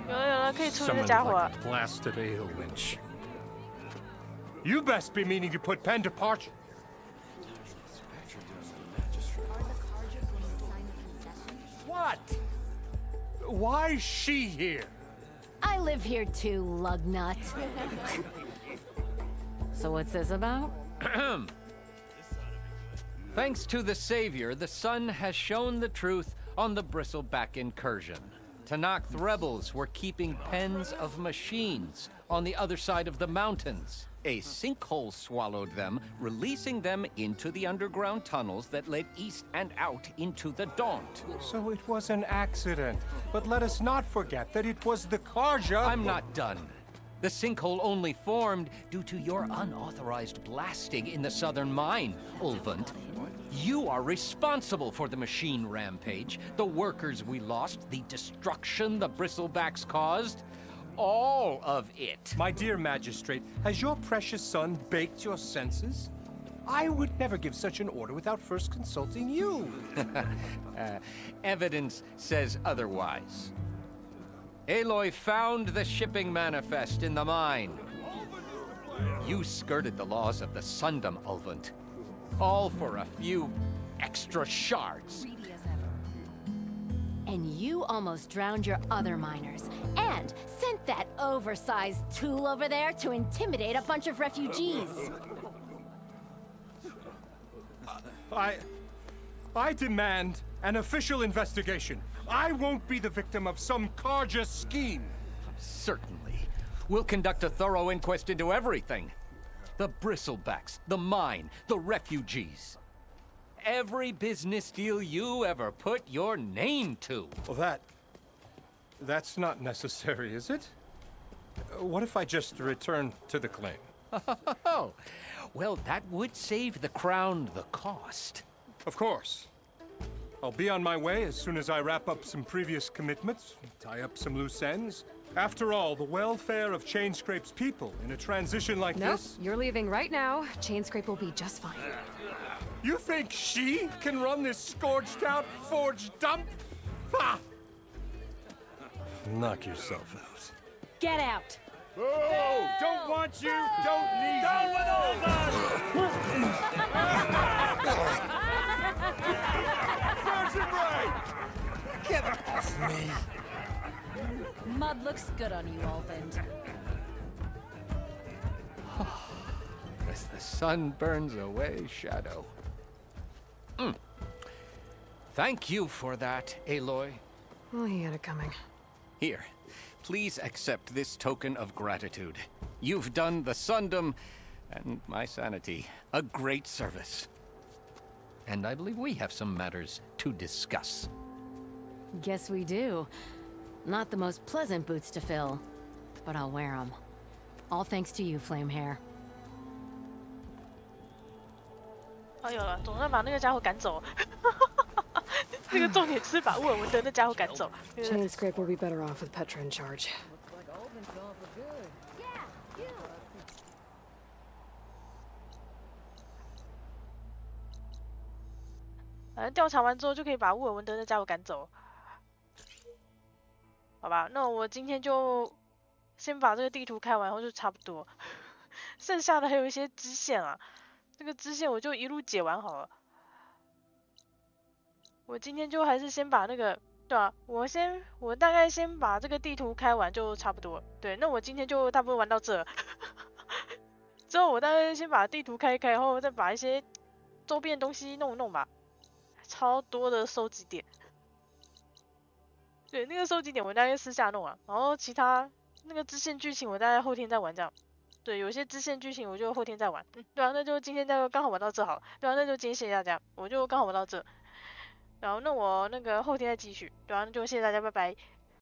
有了，可以出一个家伙了。Blasted ale winch. You best be meaning to put pen to parchment. What? Why's she here? I live here too, lugnut. So what's this about? Thanks to the Savior, the sun has shown the truth on the bristleback incursion. Tenakth rebels were keeping pens of machines on the other side of the mountains. A sinkhole swallowed them, releasing them into the underground tunnels that led east and out into the Daunt. So it was an accident. But let us not forget that it was the Karja— I'm not done. The sinkhole only formed due to your unauthorized blasting in the southern mine, Ulvund. You are responsible for the machine rampage, the workers we lost, the destruction the bristlebacks caused. All of it. My dear magistrate, has your precious son baked your senses? I would never give such an order without first consulting you. Evidence says otherwise. Aloy found the shipping manifest in the mine. You skirted the laws of the Sundom, Ulvund. All for a few extra shards. And you almost drowned your other miners, and sent that oversized tool over there to intimidate a bunch of refugees. I demand an official investigation. I won't be the victim of some Karja scheme. Certainly. We'll conduct a thorough inquest into everything. The bristlebacks, the mine, the refugees. Every business deal you ever put your name to. Well, that's not necessary, is it? What if I just return to the claim? Oh, well, that would save the crown the cost. Of course. I'll be on my way as soon as I wrap up some previous commitments, tie up some loose ends. After all, the welfare of Chainscrape's people in a transition like this... Nope, you're leaving right now. Chainscrape will be just fine. You think she can run this scorched-out forged dump? Ha! Knock yourself out. Get out! Oh, don't want you, don't need Down you. with all that! Sergeant Wright! Get off me! Mud looks good on you, Ulvin. As the sun burns away shadow. Thank you for that, Aloy. Well, he had it coming. Here, please accept this token of gratitude. You've done the Sundom and my sanity a great service. And I believe we have some matters to discuss. Guess we do. Not the most pleasant boots to fill, but I'll wear them. All thanks to you, Flamehair. 哦，有了，总算把那个家伙赶走。这个重点是把乌尔文德那家伙赶走。Chainscrape will be better off with Petra in charge. 反正调查完之后就可以把乌尔文德那家伙赶走。好吧，那我今天就先把这个地图开完后就差不多，剩下的还有一些支线啊，这个支线我就一路解完好了。我今天就还是先把那个，对啊，我大概先把这个地图开完就差不多。对，那我今天就差不多玩到这。之后我大概先把地图开一开，然后再把一些周边东西弄一弄吧。超多的收集点。对，那个收集点我大概私下弄啊，然后其他那个支线剧情我大概后天再玩这样。对，有些支线剧情我就后天再玩。对啊，那就今天就刚好玩到这好了。对啊，那就今天谢谢大家，我就刚好玩到这。然后那我那个后天再继续。对啊，那就谢谢大家，拜拜。